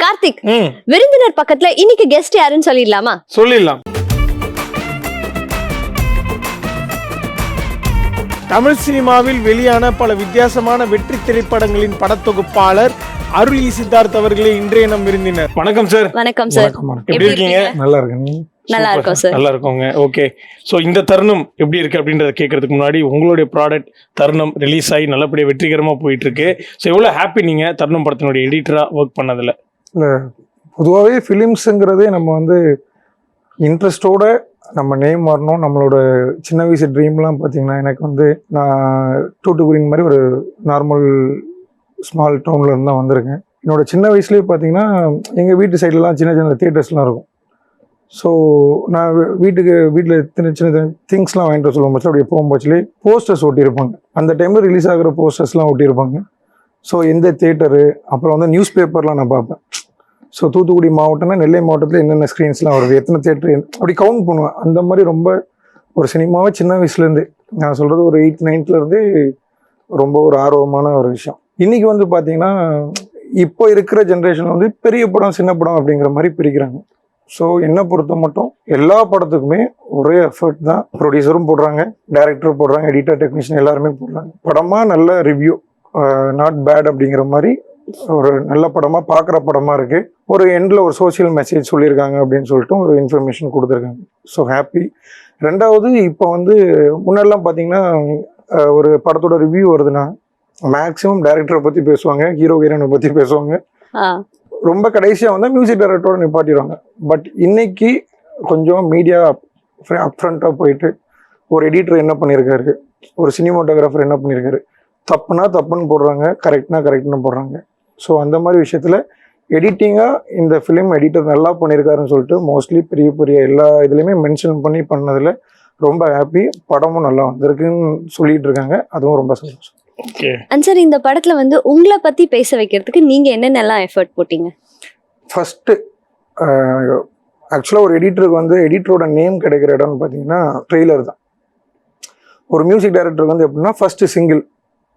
கார்த்திக், விருந்தினர் பக்கத்துல இன்னைக்கு கெஸ்ட் யாருன்னு சொல்லிடலாமா? சொல்லிடலாம். தமிழ் சினிமாவில் வெளியான பல வித்தியாசமான வெற்றி திரைப்படங்களின் படத்தொகுப்பாளர் அருள் சித்தார்த் அவர்களே இன்றைய நம் விருந்தினர். வணக்கம் சார். வணக்கம் சார். எப்படி இருக்கீங்க? நல்லா இருக்கு. நல்லா இருக்கும் சார். நல்லா இருக்கோங்க. ஓகே, ஸோ இந்த தருணம் எப்படி இருக்கு அப்படின்றத கேட்கறதுக்கு முன்னாடி உங்களுடைய ப்ராடக்ட் தருணம் ரிலீஸ் ஆகி நல்லபடியாக வெற்றிகரமாக போயிட்டு இருக்கு. ஸோ எவ்வளோ ஹாப்பி நீங்க தருணம் படத்தினுடைய எடிட்டரா ஒர்க் பண்ணதில்ல? இல்லை, பொதுவாகவே ஃபிலிம்ஸுங்கிறதே நம்ம வந்து இன்ட்ரெஸ்டோட நம்ம நேம் வரணும். நம்மளோட சின்ன வயசு ட்ரீம்லாம் பார்த்தீங்கன்னா, எனக்கு வந்து நான் தூத்துக்குடி மாதிரி ஒரு நார்மல் ஸ்மால் டவுனில் இருந்து தான் வந்திருக்கேன். என்னோட சின்ன வயசுலேயே பார்த்தீங்கன்னா, எங்கள் வீட்டு சைட்லலாம் சின்ன சின்ன தியேட்டர்ஸ்லாம் இருக்கும். ஸோ நான் வீட்டில் சின்ன சின்ன திங்ஸ்லாம் வாங்கிட்டு வர சொல்லும் போச்சு. அப்படியே போகும்போச்சுலே போஸ்டர்ஸ் ஒட்டியிருப்பாங்க. அந்த டைமில் ரிலீஸ் ஆகிற போஸ்டர்ஸ்லாம் ஒட்டியிருப்பாங்க. ஸோ எந்த தியேட்டரு, அப்புறம் வந்து நியூஸ் பேப்பர்லாம் நான் பார்ப்பேன். ஸோ தூத்துக்குடி மாவட்டம்னா நெல்லை மாவட்டத்தில் என்னென்ன ஸ்க்ரீன்ஸ்லாம் வருது, எத்தனை தியேட்டரு, அப்படி கவுண்ட் பண்ணுவேன். அந்த மாதிரி ரொம்ப ஒரு சினிமாவை சின்ன வயசுலேருந்து, நான் சொல்கிறது ஒரு 8th 9th ரொம்ப ஒரு ஆர்வமான ஒரு விஷயம். இன்றைக்கி வந்து பார்த்திங்கன்னா, இப்போ இருக்கிற ஜென்ரேஷன் வந்து பெரிய படம் சின்ன படம் அப்படிங்கிற மாதிரி பிரிக்கிறாங்க. ஸோ என்னை பொறுத்த மட்டும் எல்லா படத்துக்குமே ஒரே எஃபர்ட் தான். ப்ரொடியூசரும் போடுறாங்க, டைரக்டரும் போடுறாங்க, எடிட்டர், டெக்னீஷியன் எல்லாருமே போடுறாங்க. படமாக நல்ல ரிவ்யூ, நாட் பேட் அப்படிங்கிற மாதிரி ஒரு நல்ல படமாக பார்க்குற படமாக இருக்குது. ஒரு எண்டில் ஒரு சோஷியல் மெசேஜ் சொல்லியிருக்காங்க அப்படின்னு சொல்லிட்டு ஒரு இன்ஃபர்மேஷன் கொடுத்துருக்காங்க. So happy. ரெண்டாவது, இப்போ வந்து முன்னெல்லாம் பார்த்தீங்கன்னா, ஒரு படத்தோட ரிவ்யூ வருதுன்னா மேக்ஸிமம் டைரக்டரை பற்றி பேசுவாங்க, ஹீரோ ஹீரோனை பற்றி பேசுவாங்க, ரொம்ப கடைசியாக வந்து மியூசிக் டைரக்டரோட நிப்பாட்டிடுவாங்க. பட் இன்னைக்கு கொஞ்சம் மீடியா அப்ஃப்ரண்ட்டாக போயிட்டு ஒரு எடிட்டர் என்ன பண்ணியிருக்காரு, ஒரு சினிமாட்டோகிராஃபர் என்ன பண்ணியிருக்காரு, தப்புனா தப்புன்னு போடுறாங்க, கரெக்ட்னா கரெக்ட்னு போடுறாங்க. ஸோ அந்த மாதிரி விஷயத்தில் எடிட்டிங்காக இந்த ஃபிலிம் எடிட்டர் நல்லா பண்ணியிருக்காருன்னு சொல்லிட்டு மோஸ்ட்லி பெரிய பெரிய எல்லா இதுலேயுமே மென்ஷன் பண்ணி பண்ணதில் ரொம்ப ஹாப்பி. படமும் நல்லா வந்திருக்குன்னு சொல்லிட்டு இருக்காங்க, அதுவும் ரொம்ப சந்தோஷம். சார், இந்த படத்துல வந்து உங்களை பத்தி பேச வைக்கிறதுக்கு நீங்க என்னென்னலாம் எஃபர்ட் போட்டீங்க? ஃபர்ஸ்ட், ஆக்சுவலாக ஒரு எடிட்டருக்கு வந்து எடிட்டரோட நேம் கிடைக்கிற இடம்னு பார்த்தீங்கன்னா ட்ரெய்லர் தான். ஒரு மியூசிக் டைரக்டருக்கு வந்து எப்படின்னா ஃபர்ஸ்ட் சிங்கிள்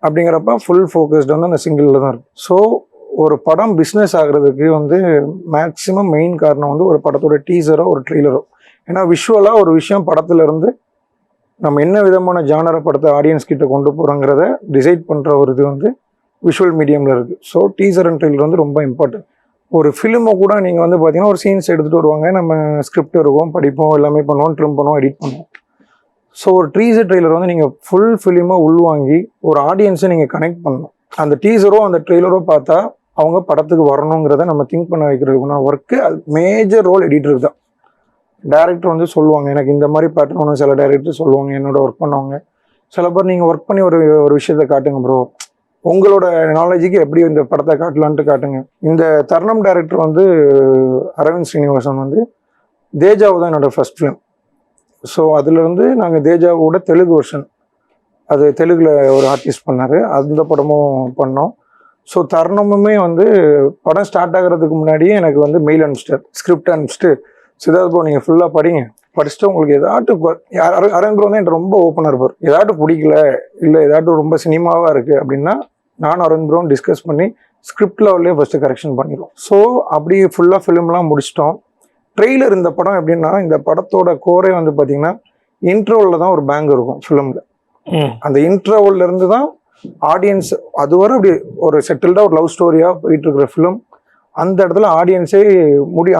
அப்படிங்கிறப்ப ஃபுல் ஃபோக்கஸ்டு வந்து அந்த சிங்கிளில் தான் இருக்கும். ஸோ ஒரு படம் பிஸ்னஸ் ஆகுறதுக்கு வந்து மேக்ஸிமம் மெயின் காரணம் வந்து ஒரு படத்தோட டீசரோ ஒரு ட்ரெய்லரோ. ஏன்னா விஷுவலாக ஒரு விஷயம் படத்துல இருந்து நம்ம என்ன விதமான ஜானரை படத்தை ஆடியன்ஸ் கிட்ட கொண்டு போகிறோங்கிறத டிசைட் பண்ணுற ஒரு இது வந்து விஷுவல் மீடியமில் இருக்குது. ஸோ டீசர் அண்ட் ட்ரெய்லர் வந்து ரொம்ப இம்பார்ட்டன்ட். ஒரு ஃபிலிமை கூட நீங்கள் வந்து பார்த்தீங்கன்னா ஒரு சீன்ஸ் எடுத்துகிட்டு வருவாங்க, நம்ம ஸ்கிரிப்ட் இருக்கும், படிப்போம், எல்லாமே பண்ணுவோம், ட்ரிம் பண்ணுவோம், எடிட் பண்ணுவோம். ஸோ ஒரு டீசர் ட்ரெய்லர் வந்து நீங்கள் ஃபுல் ஃபிலிமை உள்வாங்கி ஒரு ஆடியன்ஸை நீங்கள் கனெக்ட் பண்ணணும். அந்த டீசரோ அந்த ட்ரெய்லரோ பார்த்தா அவங்க படத்துக்கு வரணுங்கிறத நம்ம திங்க் பண்ண வைக்கிறதுக்குன்னா ஒர்க்கு அது மேஜர் ரோல் எடிட்டருக்கு தான். டைரக்டர் வந்து சொல்லுவாங்க, எனக்கு இந்த மாதிரி பேட்டர்ன் ஒன்று, சில டைரக்டர் சொல்லுவாங்க, என்னோட ஒர்க் பண்ணவங்க சில பேர் நீங்கள் ஒர்க் பண்ணி ஒரு விஷயத்தை காட்டுங்க ப்ரோ, உங்களோட நாலேஜுக்கு எப்படி இந்த படத்தை காட்டலான்ட்டு காட்டுங்க. இந்த தருணம் டைரக்டர் வந்து அரவிந்த் ஸ்ரீனிவாசன் வந்து தேஜாவு தான் என்னோட ஃபர்ஸ்ட் ஃபிலிம். ஸோ அதுலேருந்து நாங்கள் தேஜாவோட தெலுங்கு வெர்ஷன், அது தெலுங்கில் ஒரு ஆர்டிஸ்ட் பண்ணார், அந்த படமும் பண்ணோம். ஸோ தருணமுமே வந்து படம் ஸ்டார்ட் ஆகிறதுக்கு முன்னாடியே எனக்கு வந்து மெயில் அனுப்பிச்சிட்டார், ஸ்கிரிப்ட் அனுப்பிச்சிட்டு, சித்தார்த் ப்ரோ நீங்கள் ஃபுல்லாக படிச்சுட்டு உங்களுக்கு ஏதாட்டும் அரவிந்த் ப்ரோ வந்து என்கிட்ட ரொம்ப ஓப்பனாக இருப்பார். ஏதாட்டும் பிடிக்கல, இல்லை ஏதாட்டும் ரொம்ப சினிமாவாக இருக்குது அப்படின்னா நானும் அரவிந்த் ப்ரோவும் டிஸ்கஸ் பண்ணி ஸ்கிரிப்ட் லெவல்லே ஃபஸ்ட்டு கரெக்ஷன் பண்ணிடுவோம். ஸோ அப்படி ஃபுல்லாக ஃபிலிம்லாம் முடிச்சிட்டோம். ட்ரெய்லர், இந்த படம் எப்படின்னா, இந்த படத்தோட கோரே வந்து பார்த்தீங்கன்னா இன்ட்ரோவில் தான் ஒரு பேங்க் இருக்கும் ஃபிலிமில். அந்த இன்ட்ரோவில் இருந்து தான் ஆடியன்ஸ் அதுவரை அப்படி ஒரு செட்டில்டாக ஒரு லவ் ஸ்டோரியாக போயிட்டு இருக்கிற ஃபிலிம். அந்த இடத்துல ஆடியன்ஸே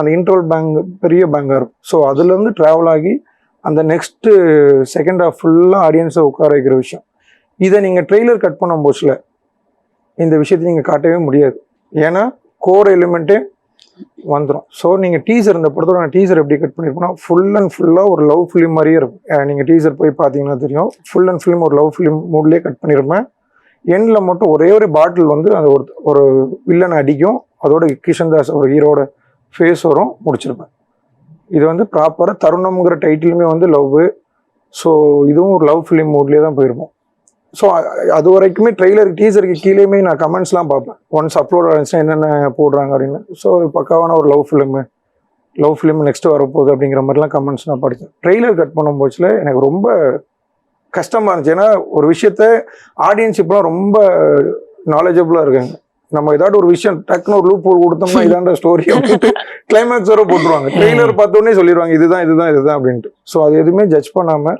அந்த இன்ட்ரோல் பேங்க் பெரிய பேங்காக இருக்கும். ஸோ அதுலேருந்து ட்ராவல் ஆகி அந்த நெக்ஸ்ட்டு செகண்ட் ஹாஃப் ஃபுல்லாக ஆடியன்ஸை உட்கார வைக்கிற விஷயம். இதை நீங்கள் ட்ரெய்லர் கட் பண்ண போச்சில் இந்த விஷயத்தை நீங்கள் காட்டவே முடியாது, ஏன்னா கோர் எலிமெண்ட்டே வந்துடும். ஸோ நீங்கள் டீசர், இந்த படத்தோட நான் டீசர் எப்படி கட் பண்ணியிருப்போம்னா ஃபுல் அண்ட் ஃபுல்லாக ஒரு லவ் ஃபிலிம் மாதிரியே இருக்கும். நீங்கள் டீசர் போய் பார்த்தீங்கன்னா தெரியும், ஃபுல் அண்ட் ஃபிலிம் ஒரு லவ் ஃபிலிம் மூட்லேயே கட் பண்ணியிருப்பேன். எண்டில் மட்டும் ஒரே ஒரு பாட்டில் வந்து அது ஒரு வில்லனை அடிக்கும், அதோட கிஷன்தாஸ் ஒரு ஹீரோட ஃபேஸ் வரும், முடிச்சிருப்பேன். இது வந்து ப்ராப்பராக தருணம்ங்கிற டைட்டிலுமே வந்து லவ். ஸோ இதுவும் ஒரு லவ் ஃபிலிம் மூட்லேயே தான் போயிருப்போம். ஸோ அது வரைக்குமே ட்ரெய்லருக்கு டீசருக்கு கீழேயுமே நான் கமெண்ட்ஸ்லாம் பார்ப்பேன், ஒன்ஸ் அப்லோட் ஆகிடுச்சுன்னா என்னென்ன போடுறாங்க அப்படின்னு. ஸோ பக்காவான ஒரு லவ் ஃபிலிம் நெக்ஸ்ட்டு வரப்போகுது அப்படிங்கிற மாதிரிலாம் கமெண்ட்ஸ் நான் படித்தேன். ட்ரெய்லர் கட் பண்ணும் போச்சில் எனக்கு ரொம்ப கஷ்டமாக இருந்துச்சு. ஏன்னா ஒரு விஷயத்த ஆடியன்ஸ் இப்போலாம் ரொம்ப நாலேஜபிளாக இருக்காங்க. நம்ம ஏதாவது ஒரு விஷயம் டக்குன்னு ஒரு லூப் கொடுத்தோம்னா இதாண்ட ஸ்டோரி அப்படின்ட்டு கிளைமேக்ஸ் வர போட்டுருவாங்க. ட்ரெய்லர் பார்த்தோன்னே சொல்லிடுவாங்க இதுதான் அப்படின்ட்டு. ஸோ அது எதுவுமே ஜட்ஜ் பண்ணாம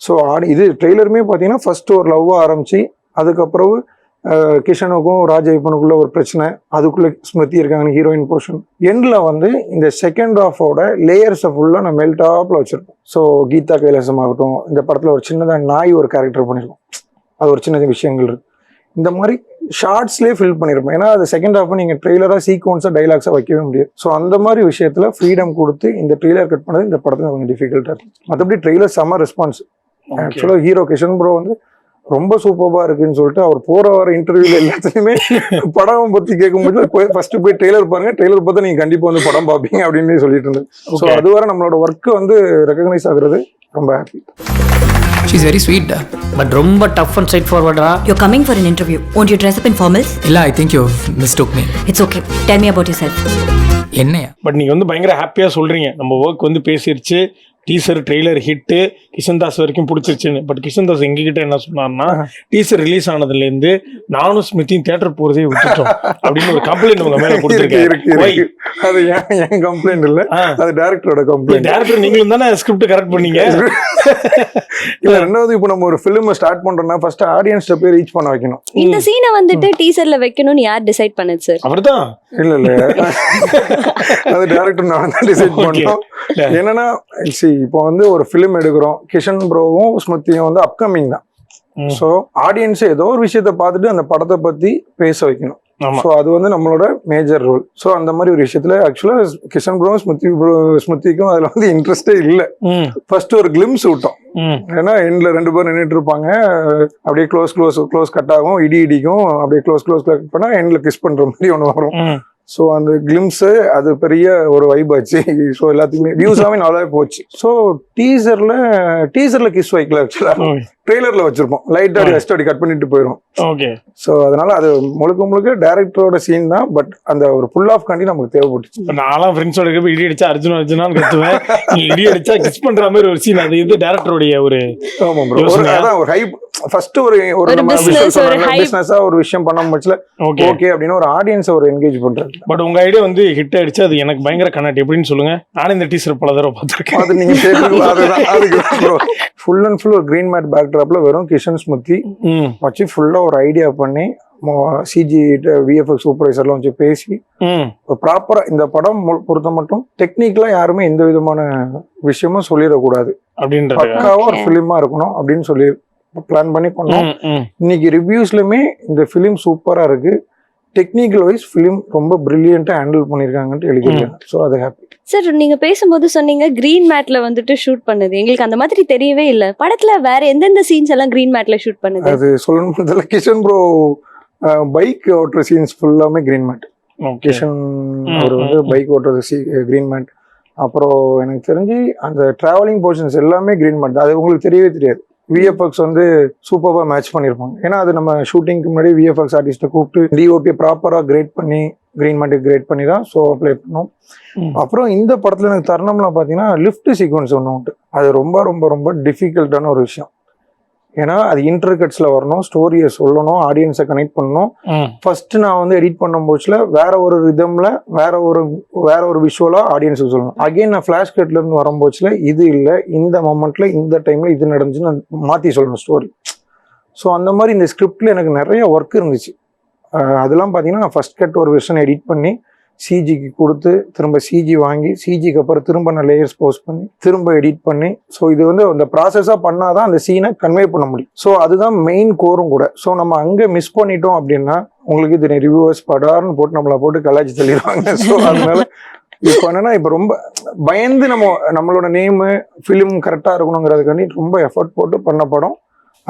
ஸோ இது ட்ரெய்லருமே பார்த்தீங்கன்னா ஃபர்ஸ்ட் ஒரு லவ்வாக ஆரம்பிச்சு அதுக்கப்புறம் கிஷனுக்கும் ராஜய்ப்பனுக்குள்ள ஒரு பிரச்சனை, அதுக்குள்ள ஸ்மிருதி இருக்காங்க ஹீரோயின் போர்ஷன். எண்ட்ல வந்து இந்த செகண்ட் ஹாஃபோட லேயர்ஸை ஃபுல்லாக நம்ம மெல்டாப்ல வச்சிருப்போம். ஸோ கீதா கைலாசம் ஆகட்டும், இந்த படத்துல ஒரு சின்னதாக நாய் ஒரு கேரக்டர் பண்ணிருக்கோம், அது ஒரு சின்ன விஷயங்கள் இருக்கு. இந்த மாதிரி ஷார்ட்ஸ்லேயே ஃபில் பண்ணியிருப்போம். ஏன்னா அது செகண்ட் ஹாஃப் நீங்கள் ட்ரெய்லராக சீக்வன்ஸாக டைலாக்ஸாக வைக்கவே முடியாது. ஸோ அந்த மாதிரி விஷயத்துல ஃப்ரீடம் கொடுத்து இந்த ட்ரெய்லர் கட் பண்ணது இந்த படத்துல கொஞ்சம் டிஃபிகல்ட்டாக இருக்கு. மற்றபடி ட்ரெய்லர் செம்ம ரெஸ்பான்ஸ். ஆக்சுவலாக ஹீரோ கிஷன் ப்ரோ வந்து ரொம்ப சூப்பர்பா இருக்குன்னு சொல்லிட்டு அவர் போற வர இன்டர்வியூல எல்லாத்துலயுமே படம் பத்தி கேட்கும்போது ஃபர்ஸ்ட் போய் ட்ரெய்லர் பாருங்க, ட்ரெய்லர் பார்த்தா நீங்க கண்டிப்பா வந்து படம் பார்ப்பீங்க அப்படின்னு சொல்லிட்டு இருந்தது. ஸோ அது வரை நம்மளோட ஒர்க் வந்து ரெகக்னைஸ் ஆகுறது ரொம்ப happy. She's very sweet, but ரொம்ப tough and straightforward. You're coming for an interview. Won't you dress up in formals? இல்ல, I think you mistook me. It's okay. Tell me about yourself. என்னையா? But நீங்கள் வந்து பயங்கர ஹாப்பியாக சொல்கிறீங்க நம்ம work வந்து பேசிருச்சு, டீசர் ட்ரெய்லர் ஹிட்டு, கிஷன்தாஸ் வரைக்கும் பிடிச்சிருச்சுன்னு. பட் கிஷன்தாஸ் எங்ககிட்ட என்ன சொன்னார்னா, டீசர் ரிலீஸ் ஆனதுலேருந்து நானும் ஸ்மிருதியும் தியேட்டர் போகிறதே விட்டுட்டோம் அப்படின்னு ஒரு கம்ப்ளைண்ட் உங்க மேலே கொடுத்துருக்கேன். அது என் கம்ப்ளைண்ட் இல்லை, அது டேரக்டரோட கம்ப்ளைண்ட். டேரக்டர் நீங்களும் தானே ஸ்கிரிப்ட் கரெக்ட் பண்ணீங்க. இல்ல ரெண்டாவது இப்போ நம்ம ஒரு ஃபிலிம் ஸ்டார்ட் பண்றோம்னா ஃபர்ஸ்ட் ஆடியன்ஸ்ட போய் ரீச் பண்ண வைக்கணும். இந்த சீனை வந்துட்டு டீசர்ல வைக்கணும்னு யார் டிசைட் பண்ணது சார்? அவர்தான். இல்ல அது டைரக்டர் நான் தான் டிசைட் பண்ணோம். என்னன்னா இப்போ வந்து ஒரு ஃபிலிம் எடுக்கிறோம், கிஷன் ப்ரோவும் ஸ்மிருதியும் வந்து அப்கமிங் தான். ஸோ ஆடியன்ஸ் ஏதோ ஒரு விஷயத்த பார்த்துட்டு அந்த படத்தை பத்தி பேச வைக்கணும். ஸோ அது வந்து நம்மளோட மேஜர் ரோல். ஸோ அந்த மாதிரி ஒரு விஷயத்துல ஆக்சுவலா கிஷன் ப்ரோ ஸ்மிருதிக்கும் அதுல வந்து இன்ட்ரெஸ்டே இல்லை. ஃபர்ஸ்ட் ஒரு கிளிம்ஸ் விட்டோம், ஏன்னா எண்ட்ல 2 பேர் நின்றுட்டு இருப்பாங்க, அப்படியே க்ளோஸ் கட் ஆகும், இடிக்கும், அப்படியே க்ளோஸ் கட் பண்ணா எண்ட்ல கிஸ் பண்ற மாதிரி ஒன்று வரும். ஸோ அந்த கிளிம்ஸ் அது பெரிய ஒரு வைப் ஆச்சு. ஸோ எல்லாத்துக்குமே வியூஸாவே நல்லாவே போச்சு. ஸோ டீசர்ல கிஸ் வைக்கல, ஆக்சுவலா ட்ரெய்லர்ல வச்சிருப்போம், லைட் அப்படி கட் பண்ணிட்டு போயிடும். ஸோ அதனால அது முழுக்க டைரக்டரோட சீன் தான். பட் அந்த ஒரு ஃபுல் ஆஃப் காண்டி நமக்கு தேவைப்பட்டுச்சு. நான்லாம் ஃப்ரெண்ட்ஸோட இடி அடிச்சா அர்ஜுனான்னு கத்துவேன், இடி அடிச்சா கிஸ் பண்ற மாதிரி ஒரு சீன். அது இது டைரக்டரோடைய ஒரு அதான் ஒரு ஹைப். ஃபர்ஸ்ட் ஒரு பிசினஸா ஒரு விஷயம் பண்ண முடியல, ஓகே அப்படின்னு ஒரு ஆடியன்ஸ் ஒரு என்கேஜ் பண்றாரு. பட் உங்க ஐடியா வந்து ஹிட் ஆயிடுச்சு, அது எனக்கு பயங்கர கனெக்ட். எப்படின்னு சொல்லுங்க. நானும் இந்த டீசர் பல தடவை பார்த்திருக்கேன். அது நீங்க ஃபுல் அண்ட் ஃபுல் ஒரு கிரீன் மேட் பேக்ட்ராப்ல வெறும் கிஷன் ஸ்மிருதி வச்சு ஃபுல்லா ஒரு ஐடியா பண்ணி சிஜி விஎஃப்எக்ஸ் சூப்பர்வைசர்லாம் வச்சு பேசி ப்ராப்பரா இந்த படம் பொறுத்த மட்டும் டெக்னிக்கலா யாருமே எந்த விதமான விஷயமும் சொல்லிடக்கூடாது, பக்காவா ஒரு ஃபிலிமா இருக்கணும் அப்படின்னு சொல்லி பிளான் பண்ணி பண்ணோம். இன்னைக்கு ரிவ்யூஸ்லயுமே இந்த ஃபிலிம் சூப்பரா இருக்கு, டெக்னிக்கல் வைஸ் ஃபிலிம் ரொம்ப பிரில்லியண்டா ஹேண்டில் பண்ணிருக்காங்கன்னு எழுதிருக்காங்க. ஸோ அது ஹாப்பி. சார் நீங்க பேசும்போது சொன்னீங்க கிரீன் மேட்ல வந்துட்டு ஷூட் பண்ணது, எங்களுக்கு அந்த மாதிரி தெரியவே இல்லை. படத்துல வேற எந்தெந்த சீன்ஸ் எல்லாம் கிரீன் மேட்ல ஷூட் பண்ணது? அது சொல்லணும், கிஷன் ப்ரோ பைக் ஓட்டுற சீன்ஸ் ஃபுல்லாமே கிரீன் மேட். கிஷன் அவர் வந்து பைக் ஓட்டுறது கிரீன் மேட். அப்புறம் எனக்கு தெரிஞ்சு அந்த டிராவலிங் போர்ஷன்ஸ் எல்லாமே கிரீன் மேட். அது உங்களுக்கு தெரியவே தெரியாது. விஎஃப்எக்ஸ் வந்து சூப்பராக மேட்ச் பண்ணியிருப்பாங்க. ஏன்னா அது நம்ம ஷூட்டிங்க்கு முன்னாடி விஎஃப்எக்ஸ் ஆர்டிஸ்ட்டை கூப்பிட்டு டிஓபியை ப்ராப்பராக கிரேட் பண்ணி கிரீன் மேட்டுக்கு கிரேட் பண்ணி தான் ஷோ அப்ளை பண்ணோம். அப்புறம் இந்த படத்தில் எனக்கு தருணம்லாம் பார்த்தீங்கன்னா லிஃப்ட் சீக்வன்ஸ் ஒன்று உண்டு. அது ரொம்ப ரொம்ப ரொம்ப டிஃபிகல்ட்டான ஒரு விஷயம். ஏன்னா அது இன்டர்கட்ஸ்ல வரணும், ஸ்டோரியை சொல்லணும், ஆடியன்ஸை கனெக்ட் பண்ணணும். ஃபர்ஸ்ட் நான் வந்து எடிட் பண்ணும் போச்சுல வேற ஒரு ரிதம்ல வேற ஒரு விஷுவலா ஆடியன்ஸுக்கு சொல்லணும். அகைன் நான் ஃபிளாஷ் கட்ல இருந்து வரும்போச்சுல இது இல்லை, இந்த மொமெண்ட்ல இந்த டைம்ல இது நடந்துச்சுன்னு நான் மாத்தி சொல்லணும் ஸ்டோரி. ஸோ அந்த மாதிரி இந்த ஸ்கிரிப்ட்ல எனக்கு நிறைய ஒர்க் இருந்துச்சு. அதெல்லாம் பார்த்தீங்கன்னா நான் ஃபர்ஸ்ட் கட் ஒரு வெர்ஷன் எடிட் பண்ணி சிஜிக்கு கொடுத்து திரும்ப சிஜி வாங்கி சிஜிக்கு அப்புறம் திரும்ப நான் லேயர்ஸ் போஸ்ட் பண்ணி திரும்ப எடிட் பண்ணி, ஸோ இது வந்து அந்த ப்ராசஸாக பண்ணாதான் அந்த சீனை கன்வே பண்ண முடியும். ஸோ அதுதான் மெயின் கோரும் கூட. ஸோ நம்ம அங்கே மிஸ் பண்ணிட்டோம் அப்படின்னா உங்களுக்கு இது ரிவ்யூவர்ஸ் படார்னு போட்டு நம்மளை போட்டு கலாச்சி தள்ளிடுவாங்க. ஸோ அதனால இப்போ என்னன்னா இப்போ ரொம்ப பயந்து நம்மளோட நேமு ஃபிலிம் கரெக்டாக இருக்கணுங்கிறதுக்காண்டி ரொம்ப எஃபர்ட் போட்டு பண்ண படம்.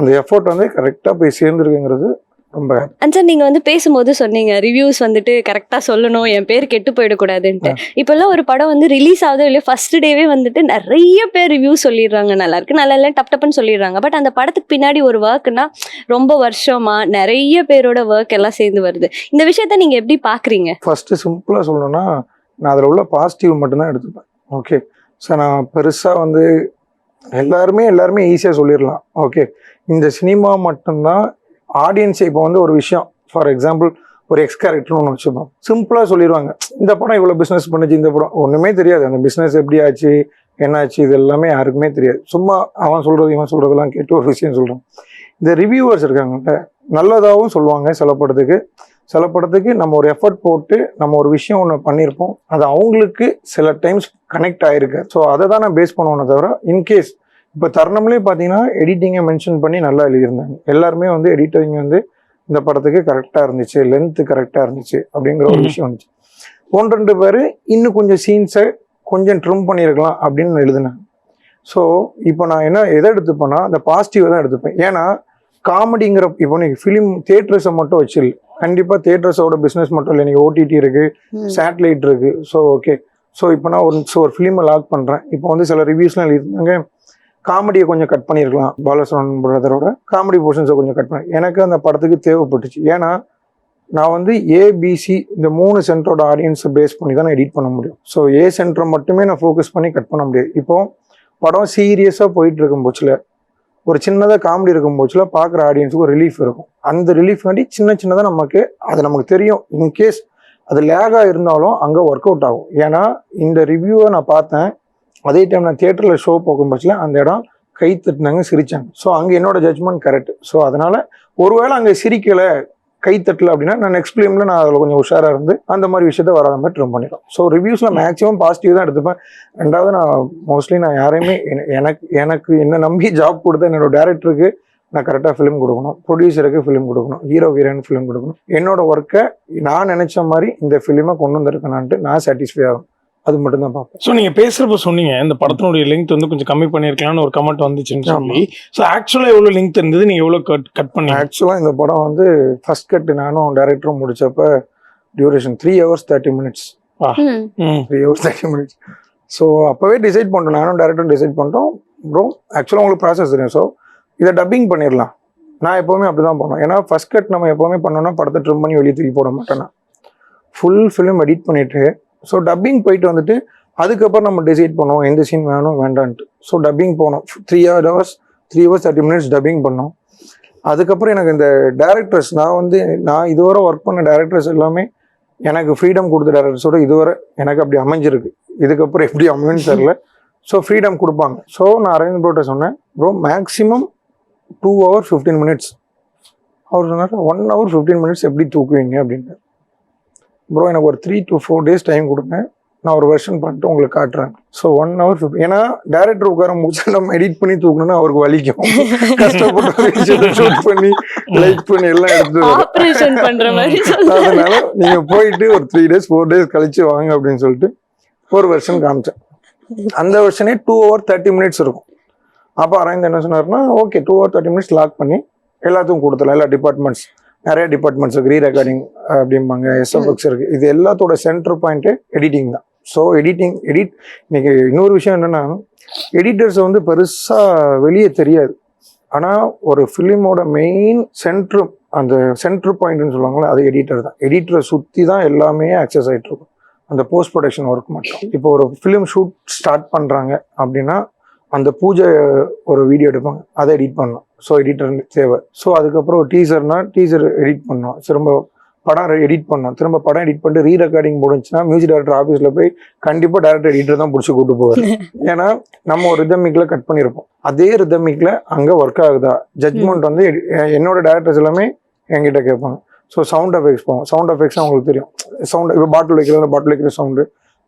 அந்த எஃபர்ட் வந்து கரெக்டாக போய் சேர்ந்துருக்குங்கிறது ரொம்ப. சார் நீங்க வந்து பேசும்போது சொன்னீங்க ரிவ்யூஸ் வந்துட்டு கரெக்டா சொல்லணும், என் பேர் கெட்டு போயிடக்கூடாதுன்ட்டு. இப்பெல்லாம் ஒரு படம் வந்து ரிலீஸ் ஆகுதோ இல்லையோ ஃபர்ஸ்ட் டேவே வந்துட்டு நிறைய பேர் ரிவ்யூ சொல்லிடுறாங்க, நல்லா இருக்கு நல்லா இல்லை டப்னு சொல்லிடுறாங்க. பட் அந்த படத்துக்கு பின்னாடி ஒரு ஒர்க்னா ரொம்ப வருஷமா நிறைய பேரோட ஒர்க் எல்லாம் சேர்ந்து வருது. இந்த விஷயத்த நீங்க எப்படி பாக்குறீங்க? ஃபர்ஸ்ட் சிம்பிளா சொல்லணும்னா நான் அதில் உள்ள பாசிட்டிவ் மட்டும்தான் எடுத்துப்பேன். ஓகே சார், நான் பெருசா வந்து எல்லாருமே ஈஸியாக சொல்லிடலாம். ஓகே இந்த சினிமா மட்டும்தான் ஆடியன்ஸை இப்போ வந்து ஒரு விஷயம் ஃபார் எக்ஸாம்பிள் ஒரு எக்ஸ் கேரக்டர்னு ஒன்று வச்சுப்போம். சிம்பிளாக சொல்லிடுவாங்க, இந்த படம் இவ்வளோ பிஸ்னஸ் பண்ணுச்சு, இந்த படம் ஒன்றுமே தெரியாது. அந்த பிஸ்னஸ் எப்படி ஆச்சு, என்னாச்சு, இது எல்லாமே யாருக்குமே தெரியாது. சும்மா அவன் சொல்கிறது இவன் சொல்கிறதெல்லாம் கேட்டு ஒரு விஷயம் சொல்கிறான். இந்த ரிவ்யூவர்ஸ் இருக்காங்கல்ல, நல்லதாகவும் சொல்லுவாங்க. சில படத்துக்கு நம்ம ஒரு எஃபர்ட் போட்டு நம்ம ஒரு விஷயம் ஒன்று பண்ணியிருப்போம், அது அவங்களுக்கு சில டைம்ஸ் கனெக்ட் ஆகிருக்கு. ஸோ அதை தான் நான் பேஸ் பண்ணுவேனே தவிர, இன்கேஸ் இப்போ தருணம்லேயே பார்த்தீங்கன்னா எடிட்டிங்கை மென்ஷன் பண்ணி நல்லா எழுதியிருந்தாங்க. எல்லாருமே வந்து எடிட்டிங் வந்து இந்த படத்துக்கு கரெக்டாக இருந்துச்சு, லென்த்து கரெக்டாக இருந்துச்சு அப்படிங்கிற ஒரு விஷயம் வந்துச்சு. 1-2 பேர் இன்னும் கொஞ்சம் சீன்ஸை கொஞ்சம் ட்ரிம் பண்ணியிருக்கலாம் அப்படின்னு எழுதினாங்க. ஸோ இப்போ நான் எதை எடுத்துப்பேன்னா அந்த பாசிட்டிவை தான் எடுத்துப்பேன். ஏன்னா காமெடிங்கிற இப்போ நீங்கள் ஃபிலிம் தியேட்டர்ஸை மட்டும் வச்சிரு, கண்டிப்பாக தியேட்டர்ஸோட பிஸ்னஸ் மட்டும் இல்லை, நீங்கள் ஓடிடி இருக்குது, சேட்டலைட் இருக்குது. ஸோ ஓகே, ஸோ இப்போ நான் ஒரு ஃபிலிமை லாக் பண்ணுறேன். இப்போ வந்து சில ரிவ்யூஸ்லாம் எழுதியிருந்தாங்க, காமெடியை கொஞ்சம் கட் பண்ணியிருக்கலாம், பாலசுப்ரமணியன் பிரதரோட காமெடி போர்ஷன்ஸை கொஞ்சம் கட் பண்ணி. எனக்கு அந்த படத்துக்கு தேவைப்பட்டுச்சு. ஏன்னா நான் வந்து ஏபிசி இந்த 3 சென்டரோட ஆடியன்ஸை பேஸ் பண்ணி தான் நான் எடிட் பண்ண முடியும். ஸோ ஏ சென்டரை மட்டுமே நான் ஃபோக்கஸ் பண்ணி கட் பண்ண முடியாது. இப்போ படம் சீரியஸாக போயிட்டு இருக்கும் போச்சில் ஒரு சின்னதாக காமெடி இருக்கும் போச்சில் பார்க்குற ஆடியன்ஸுக்கு ஒரு ரிலீஃப் இருக்கும். அந்த ரிலீஃப் வேண்டி சின்னதாக நமக்கு தெரியும். இன்கேஸ் அது லேகாக இருந்தாலும் அங்கே ஒர்க் அவுட் ஆகும். ஏன்னா இந்த ரிவ்யூவை நான் பார்த்தேன், அதே டைம் நான் தியேட்டரில் ஷோ போகும் பட்சத்தில் அந்த இடம் கை தட்டினாங்க, சிரித்தாங்க. ஸோ அங்கே என்னோட ஜட்ஜ்மெண்ட் கரெக்ட். ஸோ அதனால் ஒருவேளை அங்கே சிரிக்கலை, கை தட்டல அப்படின்னா நான் நெக்ஸ்ட் ஃபிலிமில் நான் அதில் கொஞ்சம் உஷாராக இருந்து அந்த மாதிரி விஷயத்த வராத மாதிரி ட்ரிம் பண்ணிடுறோம். ஸோ ரிவ்யூஸில் மேக்ஸிமம் பாசிட்டிவ் தான் எடுத்துப்பேன். ரெண்டாவது நான் மோஸ்ட்லி நான் யாரையுமே எனக்கு என்ன நம்பி ஜாப் கொடுத்த என்னோட டேரக்டருக்கு நான் கரெக்டாக ஃபிலிம் கொடுக்கணும், ப்ரொடியூசருக்கு ஃபிலிம் கொடுக்கணும், ஹீரோ ஹீரோயின் ஃபிலிம் கொடுக்கணும். என்னோட ஒர்க்கை நான் நினச்ச மாதிரி இந்த ஃபிலிமை கொண்டு வந்திருக்கேனான்ட்டு நான் சாட்டிஸ்ஃபை ஆகும். அது மட்டும் தான் பார்ப்பேன். ஸோ நீங்கள் பேசுகிறப்ப சொன்னீங்க இந்த படத்தினுடைய லெங்க் வந்து கொஞ்சம் கம்மி பண்ணியிருக்கலாம்னு ஒரு கமெண்ட் வந்துச்சுன்னு சொல்லி. ஸோ ஆக்சுவலாக எவ்வளோ லெங்க் இருந்தது, நீங்கள் எவ்வளோ கட் பண்ணி? ஆக்சுவலாக இந்த படம் வந்து ஃபர்ஸ்ட் கட் நானும் டேரக்டரும் முடிச்சப்ப duration 3 hours 30 minutes. 3 hours 30 minutes. So அப்போவே டிசைட் பண்ணிட்டோம், நானும் டேரக்டரும் டிசைட் பண்ணிட்டோம், ப்ரோ ஆக்சுவலாக உங்களுக்கு ப்ராசஸ் தெரியும், ஸோ இதை டப்பிங் பண்ணிடலாம். நான் எப்போவுமே அப்படி தான் பண்ணோம். ஏன்னா ஃபர்ஸ்ட் கட் நம்ம எப்போவுமே பண்ணோம்னா படத்தை ட்ரிம் பண்ணி வெளியே தூக்கி போட மாட்டேன்னா ஃபுல் ஃபிலிம் எடிட் பண்ணிவிட்டு ஸோ டப்பிங் போயிட்டு வந்துட்டு அதுக்கப்புறம் நம்ம டிசைட் பண்ணுவோம் எந்த சீன் வேணும் வேண்டான்ட்டு. ஸோ டப்பிங் போனோம், 3 hours 30 minutes டப்பிங் பண்ணோம். அதுக்கப்புறம் எனக்கு இந்த டேரக்டர்ஸ் நான் இதுவரை ஒர்க் பண்ண டேரக்டர்ஸ் எல்லாமே எனக்கு ஃப்ரீடம் கொடுத்த டேரக்டர்ஸோட இதுவரை எனக்கு அப்படி அமைஞ்சிருக்கு. இதுக்கப்புறம் எப்படி அமையும்னு தெரில. ஸோ ஃப்ரீடம் கொடுப்பாங்க. ஸோ நான் அரவிந்த் ப்ரோட்ட சொன்னேன், ப்ரோ மேக்ஸிமம் 2 hours 15 minutes. அவர் சொன்னார் 1 hour 15 minutes எப்படி தூக்குவீங்க அப்படின்னு. ப்ரோ எனக்கு ஒரு 3 to 4 days டைம் கொடுங்க, நான் ஒரு வெர்ஷன் பண்ணிட்டு உங்களுக்கு காட்டுறேன். So 1 hour 15. ஏன்னா டேரக்டர் உட்கார முடிச்சு நம்ம எடிட் பண்ணி தூக்கணும்னா அவருக்கு வலிக்கும். கஷ்டப்பட்டு ஷூட் பண்ணி லைட் பண்ணி எல்லாம் ஆபரேஷன் பண்ற மாதிரி. அதனால நீங்க போயிட்டு ஒரு 3 days 4 days கழிச்சு வாங்க அப்படின்னு சொல்லிட்டு ஒரு வெர்ஷன் காமிச்சேன். அந்த வெர்ஷனே 2 hour 30 minutes இருக்கும். அப்போ அரவிந்த் என்ன சொன்னார்னா, ஓகே 2 hour 30 minutes லாக் பண்ணி எல்லாத்துக்கும் கொடுத்துடலாம். எல்லா டிபார்ட்மெண்ட்ஸ், நிறைய டிபார்ட்மெண்ட்ஸ் இருக்குது, ரீரெக்கார்டிங் அப்படிம்பாங்க, எஸ்எஃப்எக்ஸ் இருக்குது. இது எல்லாத்தோட சென்டர் பாயிண்ட்டு எடிட்டிங் தான். ஸோ எடிட் இன்னைக்கு இன்னொரு விஷயம் என்னென்னா, எடிட்டர்ஸ் வந்து பெருசாக வெளியே தெரியாது. ஆனால் ஒரு ஃபிலிமோட மெயின் அந்த சென்ட்ரு பாயிண்ட்னு சொல்லுவாங்களே, அது எடிட்டர் தான். எடிட்டரை சுற்றி தான் எல்லாமே ஆக்சஸ் ஆகிட்டு இருக்கும், அந்த போஸ்ட் ப்ரொடக்ஷன் ஒர்க் மட்டும். இப்போ ஒரு ஃபிலிம் ஷூட் ஸ்டார்ட் பண்ணுறாங்க அப்படின்னா அந்த பூஜை ஒரு வீடியோ எடுப்பாங்க, அதை எடிட் பண்ணணும். ஸோ எடிட்டர் தேவை. ஸோ அதுக்கப்புறம் ஒரு டீசர் எடிட் பண்ணோம், திரும்ப படம் எடிட் பண்ணோம், திரும்ப படம் எடிட் பண்ணிட்டு ரீரெக்கார்டிங் முடிஞ்சுன்னா மியூசிக் டைரக்டர் ஆஃபீஸில் போய் கண்டிப்பாக டேரக்டர் எடிட்டர் தான் பிடிச்சி கூட்டு போவார். ஏன்னா நம்ம ஒரு ரிதமிக்கில் கட் பண்ணியிருப்போம், அதே ரிதமிக்கில் அங்கே ஒர்க் ஆகுதா ஜட்ஜ்மெண்ட் வந்து என்னோட டேரக்டர்ஸ் எல்லாமே என்கிட்ட கேட்பாங்க. ஸோ சவுண்ட் எஃபெக்ட்ஸ் போவோம், சவுண்ட் எஃபெக்ட்ஸ் அவங்களுக்கு தெரியும். சவுண்ட் இப்போ பாட்டில் வைக்கிற சவுண்டு,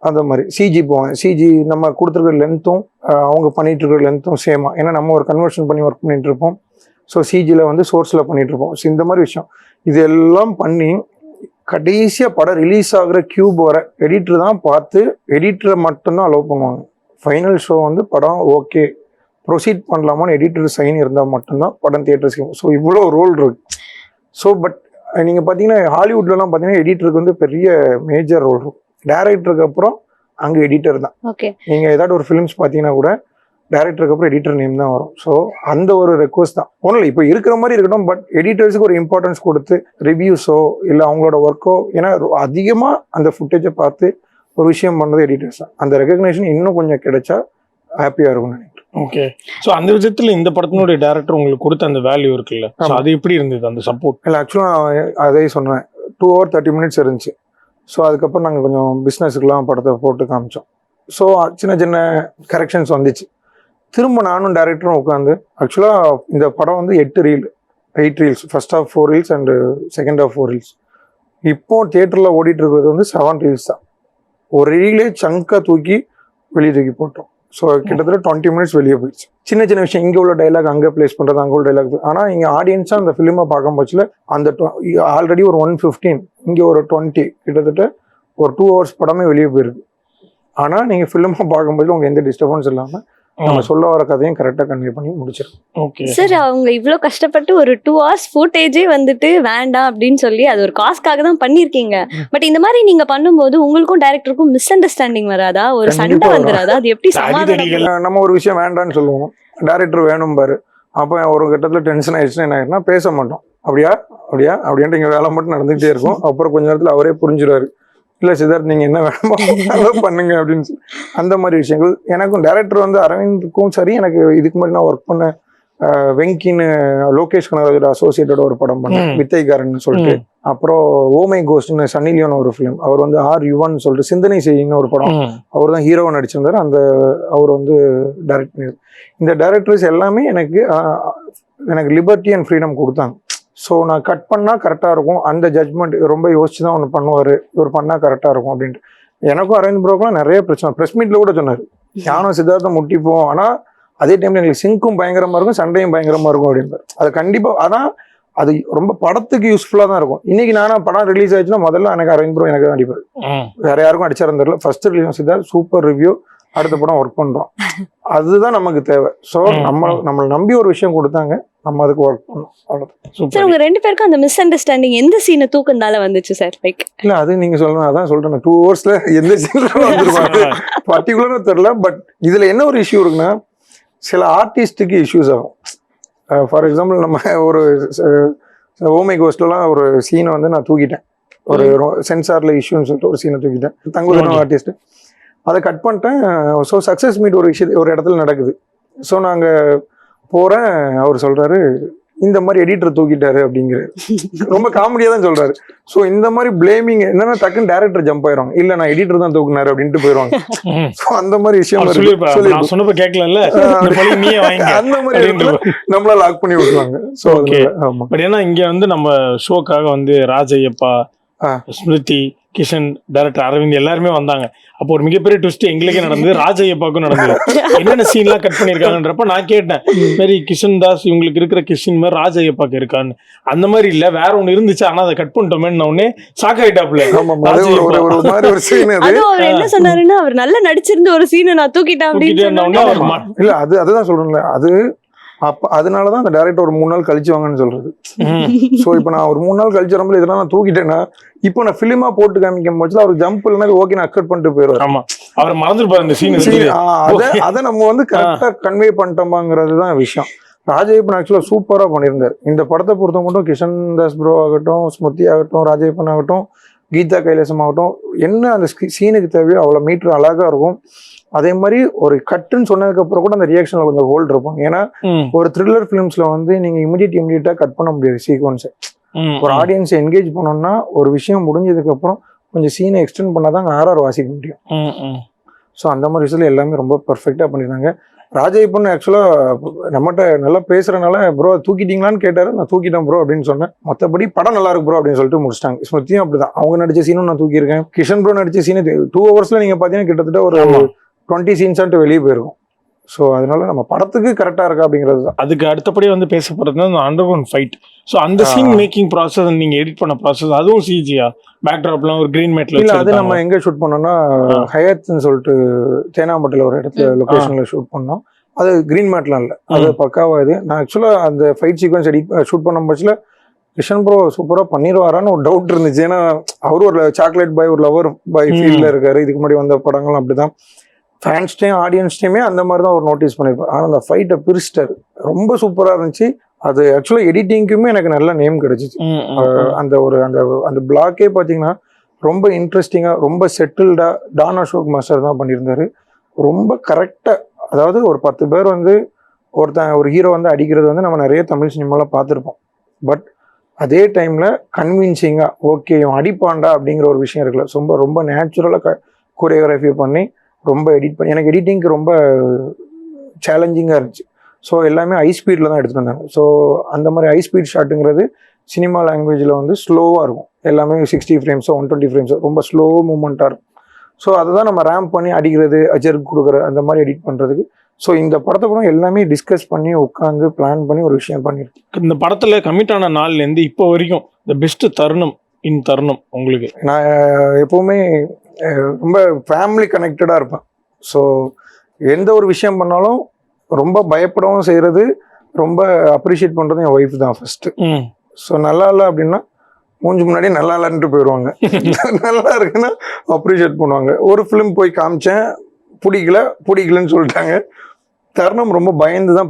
அந்த மாதிரி சிஜி போவேன். சிஜி நம்ம கொடுத்துருக்கிற லென்த்தும் அவங்க பண்ணிட்டு இருக்கிற லென்த்தும் சேமா, ஏன்னா நம்ம ஒரு கன்வர்ஷன் பண்ணி ஒர்க் பண்ணிட்டு இருப்போம். ஸோ சிஜியில் வந்து சோர்ஸில் பண்ணிட்டு இருப்போம். ஸோ இந்த மாதிரி விஷயம் இதெல்லாம் பண்ணி கடைசியாக படம் ரிலீஸ் ஆகிற கியூப் வர எடிட்டர் தான் பார்த்து, எடிட்டரை மட்டும்தான் அலோவ் பண்ணுவாங்க. ஃபைனல் ஷோ வந்து படம் ஓகே ப்ரொசீட் பண்ணலாமான்னு எடிட்டர் சைன் இருந்தால் மட்டும்தான் படம் தியேட்டர்ஸ்க்கு. ஸோ இவ்வளோ ரோல் இருக்கு. ஸோ பட் நீங்கள் பார்த்தீங்கன்னா ஹாலிவுட்லலாம் பார்த்தீங்கன்னா எடிட்டருக்கு வந்து பெரிய மேஜர் ரோல் இருக்கும். டைரக்டருக்கு அப்புறம் அங்கே எடிட்டர் தான். நீங்கள் ஏதாவது ஒரு ஃபிலிம்ஸ் பார்த்தீங்கன்னா கூட டைரக்டருக்கு அப்புறம் எடிட்டர் நேம் தான் வரும். ஸோ அந்த ஒரு ரெக்வஸ்ட் தான். ஒன்றும் இல்லை, இப்போ இருக்கிற மாதிரி இருக்கட்டும், பட் எடிட்டர்ஸுக்கு ஒரு இம்பார்ட்டன்ஸ் கொடுத்து ரிவ்யூஸோ இல்லை அவங்களோட ஒர்க்கோ, ஏன்னா அதிகமாக அந்த ஃபுட்டேஜை பார்த்து ஒரு விஷயம் பண்ணது எடிட்டர்ஸ் தான். அந்த ரெகக்னேஷன் இன்னும் கொஞ்சம் கிடைச்சா ஹாப்பியாக இருக்கும்னு நினைக்கிறேன். ஓகே. ஸோ அந்த விதத்தில் இந்த படத்தினுடைய டேரக்டர் உங்களுக்கு கொடுத்த அந்த வேல்யூ இருக்குல்ல, ஸோ அது எப்படி இருந்தது அந்த சப்போர்ட்? இல்லை ஆக்சுவலாக நான் அதே சொன்னேன், 2 hour 30 minutes இருந்துச்சு. ஸோ அதுக்கப்புறம் நாங்கள் கொஞ்சம் பிஸ்னஸுக்கெலாம் படத்தை போட்டு காமிச்சோம். ஸோ சின்ன சின்ன கரெக்ஷன்ஸ் வந்துச்சு. திரும்ப நானும் டேரக்டரும் உட்காந்து ஆக்சுவலாக இந்த படம் வந்து 8 reels, first half 4 reels and second half 4 reels. இப்போ தியேட்டரில் ஓடிட்டு இருக்கிறது வந்து 7 ரீல்ஸ் தான். ஒரு ரீலே சங்காக தூக்கி வெளியே தூக்கி போட்டோம். ஸோ கிட்டத்தட்ட 20 மினிட்ஸ் வெளியே போயிடுச்சு. சின்ன சின்ன விஷயம், இங்கே உள்ள டைலாக் அங்கே பிளேஸ் பண்ணுறது, அங்கே உள்ள டைலாக். ஆனால் இங்கே ஆடியன்ஸாக அந்த ஃபிலிமை பார்க்கும் பட்சத்தில் அந்த ஆல்ரெடி ஒரு 115, இங்கே ஒரு 20, கிட்டத்தட்ட ஒரு 2 hours படமே வெளியே போயிருக்கு. ஆனால் நீங்கள் ஃபிலிமை பார்க்கும்போது உங்களுக்கு எந்த டிஸ்டர்பன்ஸ் இல்லாமல் நம்ம சொல்ல வர கதையும் கரெக்டாக கன்வே பண்ணி முடிச்சிடும். ஓகே சார், அவங்க இவ்வளோ கஷ்டப்பட்டு ஒரு 2 hours ஃபுட்டேஜே வந்துட்டு வேண்டாம் அப்படின்னு சொல்லி அது ஒரு காஸ்க்காக தான் பண்ணியிருக்கீங்க. பட் இந்த மாதிரி நீங்க பண்ணும்போது உங்களுக்கும் டைரக்டருக்கும் மிஸ் அண்டர்ஸ்டாண்டிங் வராதா? ஒரு சண்டை வந்துடாதா? அது எப்படி சமாதானம்? நம்ம ஒரு விஷயம் வேண்டான்னு சொல்லுவோம், டேரக்டர் வேணும் பாரு. அப்போ ஒரு கட்டத்தில் டென்ஷன் ஆயிடுச்சுன்னா என்ன ஆயிடுனா பேச மாட்டோம். அப்படியா அப்படியா அப்படின்ட்டு இங்கே வேலை மட்டும் நடந்துகிட்டே இருக்கும். அப்புறம் கொஞ்ச நேரத்தில் அவரே புரிஞ்சிடுவாரு, இல்லை சித்தார்த் நீங்கள் என்ன வேணுமோ பண்ணுங்க அப்படின்னு சொல்லி. அந்த மாதிரி விஷயங்கள் எனக்கும் டேரக்டர் வந்து அரவிந்துக்கும் சரி, எனக்கு இதுக்கு முன்னாடி நான் ஒர்க் பண்ண வெங்கின்னு லோகேஷ் கனகராஜோட அசோசியேட்டோட ஒரு படம் பண்ணேன், வித்தைகாரன் சொல்லிட்டு. அப்புறம் ஓமை கோஸ்ட்னு சன்னி லியோன் ஒரு ஃபிலிம், அவர் வந்து யுவன் சொல்லிட்டு சிந்தனை செய்யுன்னு ஒரு படம், அவர் தான் ஹீரோவை நடிச்சிருந்தார். அவர் வந்து டைரக்ட் பண்ணி. இந்த டைரக்டர்ஸ் எல்லாமே எனக்கு லிபர்ட்டி அண்ட் ஃப்ரீடம் கொடுத்தாங்க. ஸோ நான் கட் பண்ணால் கரெக்டாக இருக்கும், அந்த ஜட்மெண்ட் ரொம்ப யோசிச்சு தான் ஒன்று பண்ணுவார், இவர் பண்ணால் கரெக்டாக இருக்கும் அப்படின்ட்டு. எனக்கும் அரவிந்த் ப்ரோக்கெலாம் நிறைய பிரச்சனை, ப்ரெஸ் மீட்டில் கூட சொன்னார், யானும் சித்தார்த்தம் முட்டிப்போம், ஆனால் அதே டைமில் எங்களுக்கு சிங்க்கும் பயங்கரமாக இருக்கும், சண்டையும் பயங்கரமாக இருக்கும் அப்படின்பார். அது கண்டிப்பாக அதான் அது ரொம்ப படத்துக்கு யூஸ்ஃபுல்லாக தான் இருக்கும். இன்னைக்கு படம் ரிலீஸ் ஆயிடுச்சுன்னா முதல்ல எனக்கு அரவிந்த் ப்ரோ எனக்கு தான் அடிப்பார், வேற யாருக்கும் அடிச்சாரும் தெரியல. First release Siddharth super review, அடுத்த படம் ஒர்க் பண்ணுறோம், அதுதான் நமக்கு தேவை. ஸோ நம்மளை நம்பி ஒரு விஷயம் கொடுத்தாங்க, நம்ம அதுக்கு ஒர்க் பண்ணோம், அவ்வளோதான். சார், உங்க 2 பேருக்கும் அந்த மிஸ் அண்டர்ஸ்டாண்டிங் எந்த சீனை தூக்குனால வந்துச்சு சார்? லைக் இல்லை அது நீங்கள் சொல்லணும், அதான் சொல்கிறேன், 2 hours எந்த சீன்ல வந்துருவாங்க பர்டிகுலராக தெரியல. பட் இதில் என்ன ஒரு இஷ்யூ இருக்குன்னா, சில ஆர்டிஸ்ட்டுக்கு இஷ்யூஸ் ஆகும். ஃபார் எக்ஸாம்பிள் நம்ம ஒரு ஓமை கோஸ்ட்லாம் ஒரு சீனை வந்து நான் தூக்கிட்டேன், ஒரு சென்சாரில் இஷ்யூன்னு சொல்லிட்டு ஒரு சீனை தூக்கிட்டேன், தங்குதன ஆர்டிஸ்ட், அதை கட் பண்ணிட்டேன். ஸோ சக்ஸஸ் மீட் ஒரு இடத்துல நடக்குது. ஸோ நாங்கள் போகிறேன், அவர் சொல்கிறாரு இந்த மாதிரி எடிட்டர் தூக்கிட்டாரு அப்படிங்கிறாரு, ரொம்ப காமெடியாக தான் சொல்கிறாரு. ஸோ இந்த மாதிரி பிளேமிங் என்னன்னா டக்குன்னு டேரக்டர் ஜம்ப் ஆயிடுவாங்க, இல்லை நான் எடிட்டர் தான் தூக்குனாரு அப்படின்ட்டு போயிடுவாங்க. ஸோ அந்த மாதிரி விஷயம் அந்த மாதிரி நம்மள லாக் பண்ணி விட்டுருவாங்க. ஸோ பட் ஏன்னா இங்க வந்து நம்ம ஷோக்காக வந்து ராஜையப்பா, ஸ்மிருதி, கிஷன், டைரக்டர் அரவிந்த் எல்லாருமே வந்தாங்க. அப்போ ஒரு மிகப்பெரிய ட்விஸ்ட் எங்களுக்கே நடந்தது, ராஜையப்பாக்கும் நடந்தது. என்னென்ன சீன்லாம் கட் பண்ணிருக்காங்கன்றப்ப நான் கேட்டேன், மாதிரி கிஷன் தாஸ் இவங்களுக்கு இருக்கிற கிஷன் மாதிரி ராஜையப்பாக்கு இருக்கான்னு. அந்த மாதிரி இல்ல, வேற ஒண்ணு இருந்துச்சு, ஆனா அதை கட் பண்ணிட்டோமேன்னு உடனே ஷாக் ஆயிட்டாப்ல. அவர் என்ன சொன்னாருன்னா, அவர் நல்லா நடிச்சிருந்த ஒரு சீனை நான் தூக்கிட்டேன் அப்படின்னு. இல்ல அதுதான் சொல்றேன்ல, அது அப்ப அதனாலதான் அந்த டைரக்டர் ஒரு 3 நாள் கழிச்சு வாங்கன்னு சொல்றது. சோ இப்ப நான் ஒரு 3 நாள் கழிச்சு வரும்போது இதெல்லாம் நான் தூக்கிட்டேன்னா, இப்போ நான் பிலிமா போட்டு காமிக்கும் போது அவர் ஜம்ப் இல்லைன்னா ஓகே நான் அக்செப்ட் பண்ணிட்டு போயிடுவார். ஆமா, அவர் மறந்துருப்பாரு இந்த சீன். அதை நம்ம வந்து கரெக்டா கன்வே பண்ணிட்டோமாங்கிறது தான் விஷயம். ராஜையப்பன் ஆக்சுவலா சூப்பரா பண்ணியிருந்தார். இந்த படத்தை பொறுத்த மட்டும் கிஷன் தாஸ் ப்ரோ ஆகட்டும், ஸ்மிருதி ஆகட்டும், ராஜையப்பன் ஆகட்டும், கீதா கைலாசம் ஆகட்டும், என்ன அந்த சீனுக்கு தேவையோ அவ்வளவு மீட்டர் அழகா இருக்கும். அதே மாதிரி ஒரு கட்டுன்னு சொன்னதுக்கு அப்புறம் கூட அந்த ரியாக்ஷன்ல கொஞ்சம் ஹோல்ட் இருக்கும். ஏன்னா ஒரு த்ரில்லர் பிலிம்ஸ்ல வந்து நீங்க இமிடியேட்டா கட் பண்ண முடியாது சீக்வன்ஸை. ஒரு ஆடியன்ஸை என்கேஜ் பண்ணோம்னா ஒரு விஷயம் முடிஞ்சதுக்கு அப்புறம் கொஞ்சம் சீனை எக்ஸ்டெண்ட் பண்ணாதான் ஆர்ஆர் வாசிக்க முடியும். ஸோ அந்த மாதிரி விஷயத்துல எல்லாமே ரொம்ப பெர்ஃபெக்டா பண்ணிருந்தாங்க. ராஜைப்பன் ஆக்சுவலா நம்மகிட்ட நல்லா பேசுறதுனால ப்ரோ தூக்கிட்டீங்களான்னு கேட்டாரு, நான் தூக்கிட்டேன் ப்ரோ அப்படின்னு சொன்னேன். மற்றபடி படம் நல்லா இருக்கு ப்ரோ அப்படின்னு சொல்லிட்டு முடிச்சிட்டாங்க. ஸ்மிருதியும் அப்படிதான், அவங்க நடிச்ச சீனும் நான் தூக்கியிருக்கேன். கிஷன் ப்ரோ நடிச்ச சீனு 2 hours நீங்க பாத்தீங்கன்னா கிட்டத்தட்ட ஒரு 20 சீன்ஸ் வெளியே போயிருக்கும். ஸோ அதனால நம்ம படத்துக்கு கரெக்டா இருக்கா அப்படிங்கிறது தான். அதுக்கு அடுத்தபடி வந்து பேசப்படுறது அந்த அண்டர்கிரவுண்ட் ஃபைட். ஸோ அந்த சீன் மேக்கிங் ப்ராசஸ், நீங்க எடிட் பண்ண ப்ராசஸ், அதுவும் சிஜியா பேக்ட்ராப்லாம் ஒரு கிரீன் மேட்ல இல்ல, அது நம்ம எங்க ஷூட் பண்ணோம்னா ஹயாத்னு சொல்லிட்டு தேனாம்பட்டில ஒரு இடத்துல லொகேஷன்ல ஷூட் பண்ணோம். அது கிரீன் மேட்லாம் இல்லை, அது பக்காவா. இது நான் ஆக்சுவலா அந்த ஃபைட் சீக்வன்ஸ் ஷூட் பண்ண பட்சத்தில் கிஷன் ப்ரோ சூப்பரா பண்ணிடுவாரான்னு ஒரு டவுட் இருந்துச்சு. ஏன்னா அவரும் ஒரு சாக்லேட் பாய், ஒரு லவர் பாய் ஃபீல்ட்ல இருக்காரு. இதுக்கு முன்னாடி வந்த படங்களும் அப்படிதான், ஃபேன்ஸ்டையும் ஆடியன்ஸ்டையுமே அந்த மாதிரி தான் ஒரு நோட்டீஸ் பண்ணியிருப்பார். ஆனால் அந்த ஃபைட்டை பிரிச்சிட்டாரு, ரொம்ப சூப்பராக இருந்துச்சு. அது ஆக்சுவலாக எடிட்டிங்க்குமே எனக்கு நல்ல நேம் கிடைச்சிச்சு. அந்த ஒரு அந்த பிளாக்கே பார்த்தீங்கன்னா ரொம்ப இன்ட்ரெஸ்டிங்காக, ரொம்ப செட்டில்டாக டான் அசோக் மாஸ்டர் தான் பண்ணியிருந்தாரு. ரொம்ப கரெக்டாக, அதாவது ஒரு 10 பேர் வந்து ஒரு ஹீரோ வந்து அடிக்கிறது வந்து நம்ம நிறைய தமிழ் சினிமாவில் பார்த்துருப்போம். பட் அதே டைமில் கன்வின்சிங்காக ஓகே இவன் அடிப்பாண்டா அப்படிங்கிற ஒரு விஷயம் இருக்குல்ல, ரொம்ப ரொம்ப நேச்சுரலாக கோரியோகிராஃபி பண்ணி ரொம்ப எடிட் பண்ணி, எனக்கு எடிட்டிங்க்கு ரொம்ப சேலஞ்சிங்காக இருந்துச்சு. ஸோ எல்லாமே ஹை ஸ்பீடில் தான் எடுத்துகிட்டு வந்தாங்க. ஸோ அந்த மாதிரி ஹை ஸ்பீட் ஷாட்டுங்கிறது சினிமா லாங்குவேஜில் வந்து ஸ்லோவாக இருக்கும். எல்லாமே 60 ஃப்ரேம்ஸோ 120 ஃப்ரேம்ஸோ ரொம்ப ஸ்லோ மூமெண்ட்டாக இருக்கும். ஸோ அதை தான் நம்ம ரேம்ப் பண்ணி அடிக்கிறது, அஜருக்கு கொடுக்குற அந்த மாதிரி எடிட் பண்ணுறதுக்கு. ஸோ இந்த படத்தை கூட எல்லாமே டிஸ்கஸ் பண்ணி உட்காந்து பிளான் பண்ணி ஒரு விஷயம் பண்ணியிருக்கேன். இந்த படத்துல கமிட் ஆன நாள்லேருந்து இப்போ வரைக்கும் இந்த பெஸ்ட் தருணம் உங்களுக்கு? நான் எப்போவுமே ரொம்ப ஃபேமிலி கனெக்டடாக இருப்பேன். ஸோ எந்த ஒரு விஷயம் பண்ணாலும் ரொம்ப பயப்படவும் செய்கிறது, ரொம்ப அப்ரிஷியேட் பண்ணுறதும் என் ஒய்ஃப் தான் ஃபஸ்ட்டு. ஸோ நல்லா இல்லை அப்படின்னா மூஞ்சி முன்னாடி நல்லா இல்லைன்ட்டு போயிடுவாங்க. நல்லா இருக்குன்னா அப்ரிஷியேட் பண்ணுவாங்க. ஒரு ஃபிலிம் போய் காமிச்சேன், பிடிக்கலன்னு சொல்லிட்டாங்க. தருணம் ரொம்ப பயந்து தான்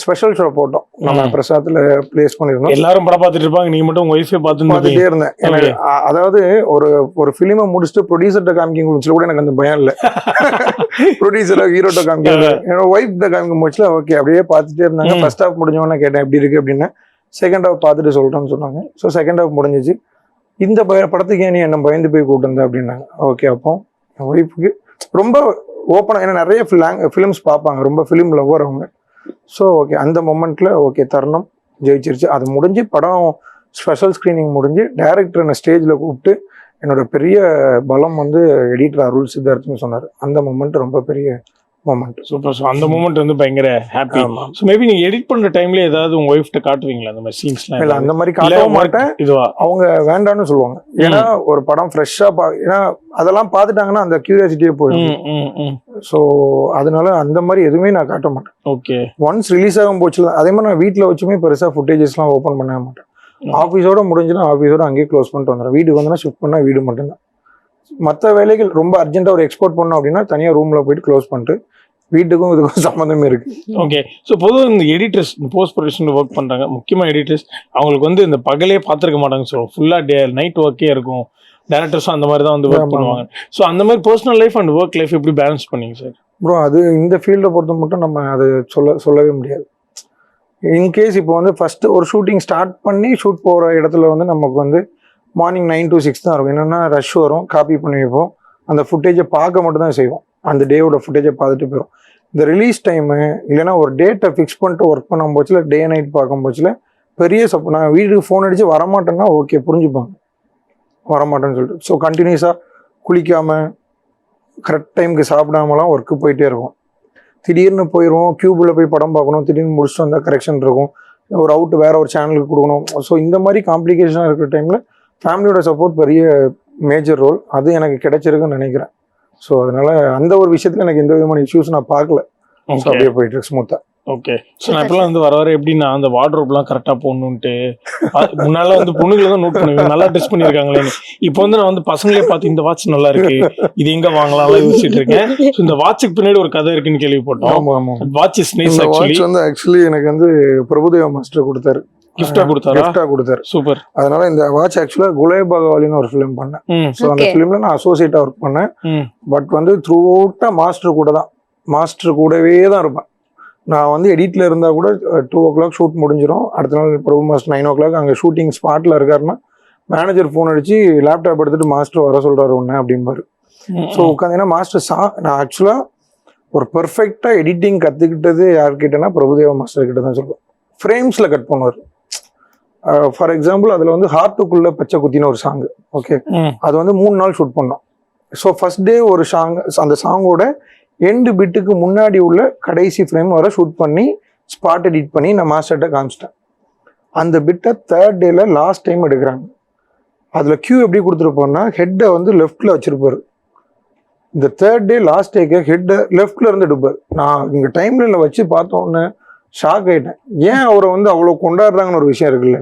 ஸ்பெஷல் ஷோ போட்டோம். நம்ம பிரசாத்தில் பிளேஸ் பண்ணியிருந்தோம். எல்லாரும் படம் பார்த்துட்டு இருப்பாங்க, நீங்க மட்டும் உங்க ஒய்ஃபே பார்த்துட்டே இருந்தேன். எனக்கு அதாவது ஒரு ஃபிலிமை முடிச்சுட்டு ப்ரொடியூசர்கிட்ட காமிக்க முடிச்சுல கூட எனக்கு அந்த பயம் இல்லை. ப்ரொடியூசரை ஹீரோட்ட காமிக்க என்னோட ஒய்ஃப்கிட்ட காமிக்க முடிச்சுல ஓகே அப்படியே பார்த்துட்டே இருந்தாங்க. ஃபர்ஸ்ட் ஹாஃப் முடிஞ்சவொன்னே கேட்டேன் எப்படி இருக்கு அப்படின்னு. செகண்ட் ஹாஃப் பார்த்துட்டு சொல்லிட்டோன்னு சொன்னாங்க. ஸோ செகண்ட் ஹாஃப் முடிஞ்சிச்சு. இந்த படத்துக்கு ஏன் நீ என்ன பயந்து போய் கூப்பிட்டு வந்த அப்படின்னாங்க. ஓகே அப்போ என் ஒய்ஃபுக்கு ரொம்ப ஓப்பனாக, ஏன்னா நிறைய ஃபிலிம்ஸ் பார்ப்பாங்க, ரொம்ப ஃபிலிம் லவ்வர் அவங்க. ஸோ ஓகே அந்த மொமெண்ட்டில் ஓகே தருணம் ஜெயிச்சிருச்சு. அது முடிஞ்சு படம் ஸ்பெஷல் ஸ்க்ரீனிங் முடிஞ்சு டைரக்டர் என்னை ஸ்டேஜில் கூப்பிட்டு என்னோட பெரிய பலம் வந்து எடிட்டர் அருள் சித்தார்த்துன்னு சொன்னார். அந்த மொமெண்ட் ரொம்ப பெரிய மொமெண்ட். சூப்பர். ஸோ அந்த மொமெண்ட் வந்து பயங்கர ஹாப்பி. ஸோ மேபி நீங்கள் எடிட் பண்ணுற டைம்ல ஏதாவது உங்கள் ஒய்ஃப்ட்ட காட்டுவீங்களா அந்த மாதிரி சீன்ஸ்லாம்? இல்லை அந்த மாதிரி காட்டவும் மாட்டேன். இதுவா அவங்க வேண்டான்னு சொல்லுவாங்க. ஏன்னா ஒரு படம் ஃப்ரெஷ்ஷாக ஏன்னா அதெல்லாம் பார்த்துட்டாங்கன்னா அந்த கியூரியாசிட்டியே போயிடும். ஸோ அதனால அந்த மாதிரி எதுவுமே நான் காட்ட மாட்டேன். ஓகே. ஒன்ஸ் ரிலீஸ் ஆகும் போச்சுல, அதே மாதிரி நான் வீட்டில் வச்சுமே பெருசாக ஃபுட்டேஜஸ்லாம் ஓப்பன் பண்ண மாட்டேன். ஆஃபீஸோட முடிஞ்சுன்னா ஆஃபீஸோட அங்கேயே க்ளோஸ் பண்ணிட்டு வந்துடுறேன். வீட்டுக்கு வந்தோன்னா ஷிஃப்ட் பண்ணால் வீடு மட்டும்தான். மற்ற வேலைகள் ரொம்ப அர்ஜென்ட்டாக ஒரு எக்ஸ்போர்ட் பண்ணோம் அப்படின்னா தனியாக ரூமில் போயிட்டு க்ளோஸ் பண்ணிட்டு, வீட்டுக்கும் இதுக்கும் சம்மந்தமே இருக்கு. ஓகே. ஸோ பொதுவாக இந்த எடிட்டர்ஸ், இந்த போஸ்ட் ப்ரொடக்ஷன் ஒர்க் பண்ணுறாங்க, முக்கியமாக எடிட்டர்ஸ், அவங்களுக்கு வந்து இந்த பகலே பார்த்துருக்க மாட்டாங்க. ஸோ ஃபுல்லாக நைட் ஒர்க்கே இருக்கும். டேரக்டர்ஸும் அந்த மாதிரி தான் வந்து ஒர்க் பண்ணுவாங்க. ஸோ அந்த மாதிரி personal life and work life எப்படி பேலன்ஸ் பண்ணீங்க சார்? ப்ரோ அது இந்த ஃபீல்டை பொறுத்த மட்டும் நம்ம அதை சொல்லவே முடியாது. இன்கேஸ் இப்போ வந்து ஃபஸ்ட்டு ஒரு ஷூட்டிங் ஸ்டார்ட் பண்ணி ஷூட் போகிற இடத்துல வந்து நமக்கு வந்து மார்னிங் 9 to 6 தான் இருக்கும். என்னென்னா ரஷ் வரும், காப்பி பண்ணி வைப்போம், அந்த ஃபுட்டேஜை பார்க்க மட்டும் தான் செய்வோம். அந்த டேவோட ஃபுட்டேஜை பார்த்துட்டு போயிடும். இந்த ரிலீஸ் டைமு இல்லைன்னா ஒரு டேட்டை ஃபிக்ஸ் பண்ணிட்டு ஒர்க் பண்ணும் போச்சுல, டே நைட் பார்க்கும் போச்சுல பெரிய நான் வீட்டுக்கு ஃபோன் அடித்து வரமாட்டேன்னா ஓகே புரிஞ்சுப்பாங்க, வரமாட்டேன்னு சொல்லிட்டு. ஸோ கண்டினியூஸாக குளிக்காமல் கரெக்ட் டைமுக்கு சாப்பிடாமலாம் ஒர்க்கு போயிட்டே இருக்கும். திடீர்னு போயிடுவோம், கியூபில் போய் படம் பார்க்கணும், திடீர்னு முடிச்சுட்டு வந்தால் கரெக்ஷன் இருக்கும், ஒரு அவுட் வேறு ஒரு சேனலுக்கு கொடுக்கணும். ஸோ இந்த மாதிரி காம்ப்ளிகேஷனாக இருக்கிற டைமில் ஃபேமிலியோட சப்போர்ட் பெரிய மேஜர் ரோல். அது எனக்கு கிடைச்சிருக்குன்னு நினைக்கிறேன். ஸோ அதனால அந்த ஒரு விஷயத்தில் எனக்கு எந்த விதமான இஷ்யூஸ் நான் பார்க்கல. அப்படியே போயிட்டு இருக்கு ஸ்மூத்தாக. ஓகே. ஸோ நான் இப்பெல்லாம் வந்து வர எப்படின்னா அந்த வார்ட்ரோப்லாம் கரெக்டாக போடணுன்ட்டு முன்னால வந்து பொண்ணுங்களை தான் நோட் பண்ணுவேன், நல்லா ட்ரெஸ் பண்ணியிருக்காங்களேன்னு. இப்போ வந்து நான் வந்து பசங்களே பார்த்து இந்த வாட்ச் நல்லா இருக்கு, இது எங்க வாங்கலாம் யோசிச்சுட்டு இருக்கேன். ஸோ இந்த வாட்சுக்கு பின்னாடி ஒரு கதை இருக்குன்னு கேள்விப்பட்டோம். ஆமாம் ஆமாம். Watch is nice. வாட்ச் வந்து ஆக்சுவலி எனக்கு வந்து பிரபுதேவா மாஸ்டர் கொடுத்தாரு, கிஃப்டா கொடுத்தாரு. சூப்பர். அதனால இந்த வாட்ச் ஆக்சுவலா குலே பகவாலின்னு ஒரு ஃபிலிம் பண்ணேன். ஸோ அந்த ஃபிலிம்ல நான் அசோசியேட்டா ஒர்க் பண்ணேன். பட் வந்து த்ரூ அவுட்டா மாஸ்டர் கூடவே தான் இருப்பேன். நான் வந்து எடிட்ல இருந்தா கூட 2 o'clock ஷூட் முடிஞ்சிடும். அடுத்த நாள் பிரபு மாஸ்டர் 9 o'clock அங்கே ஷூட்டிங் ஸ்பாட்ல இருக்காருன்னா மேனேஜர் ஃபோன் அடிச்சு லேப்டாப் எடுத்துட்டு மாஸ்டர் வர சொல்றாரு ஒன்று அப்படிம்பாரு. ஸோ உட்காந்தீங்கன்னா மாஸ்டர் நான் ஆக்சுவலா ஒரு பெர்ஃபெக்டா எடிட்டிங் கத்துக்கிட்டது யார்கிட்டனா பிரபுதேவா மாஸ்டர் கிட்ட தான் சொல்லுவேன். ஃப்ரேம்ஸ்ல கட் பண்ணுவார். ஃபார் எக்ஸாம்பிள் அதில் வந்து ஹார்ட்டுக்குள்ள பச்சை குத்தின ஒரு சாங். ஓகே, அது வந்து 3 நாள் ஷூட் பண்ணோம். ஸோ ஃபர்ஸ்ட் டே ஒரு சாங், அந்த சாங்கோட எண்டு பிட்டுக்கு முன்னாடி உள்ள கடைசி ஃப்ரேம் வர ஷூட் பண்ணி ஸ்பாட் எடிட் பண்ணி நான் மாஸ்டர்கிட்ட காமிச்சிட்டேன். அந்த பிட்டை 3rd டேல லாஸ்ட் டைம் எடுக்கிறாங்க. அதில் கியூ எப்படி கொடுத்துருப்போம்னா ஹெட்டை வந்து லெஃப்டில் வச்சிருப்பாரு. இந்த 3rd டே லாஸ்ட் டேக்கு ஹெட்டை லெஃப்டில் இருந்து எடுப்பார். நான் இங்கே டைம்லைனில் வச்சு பார்த்தோன்னே ஷாக் ஆயிட்டேன். ஏன் அவரை வந்து அவ்வளோ கொண்டாடுறாங்கன்னு ஒரு விஷயம் இருக்குல்ல.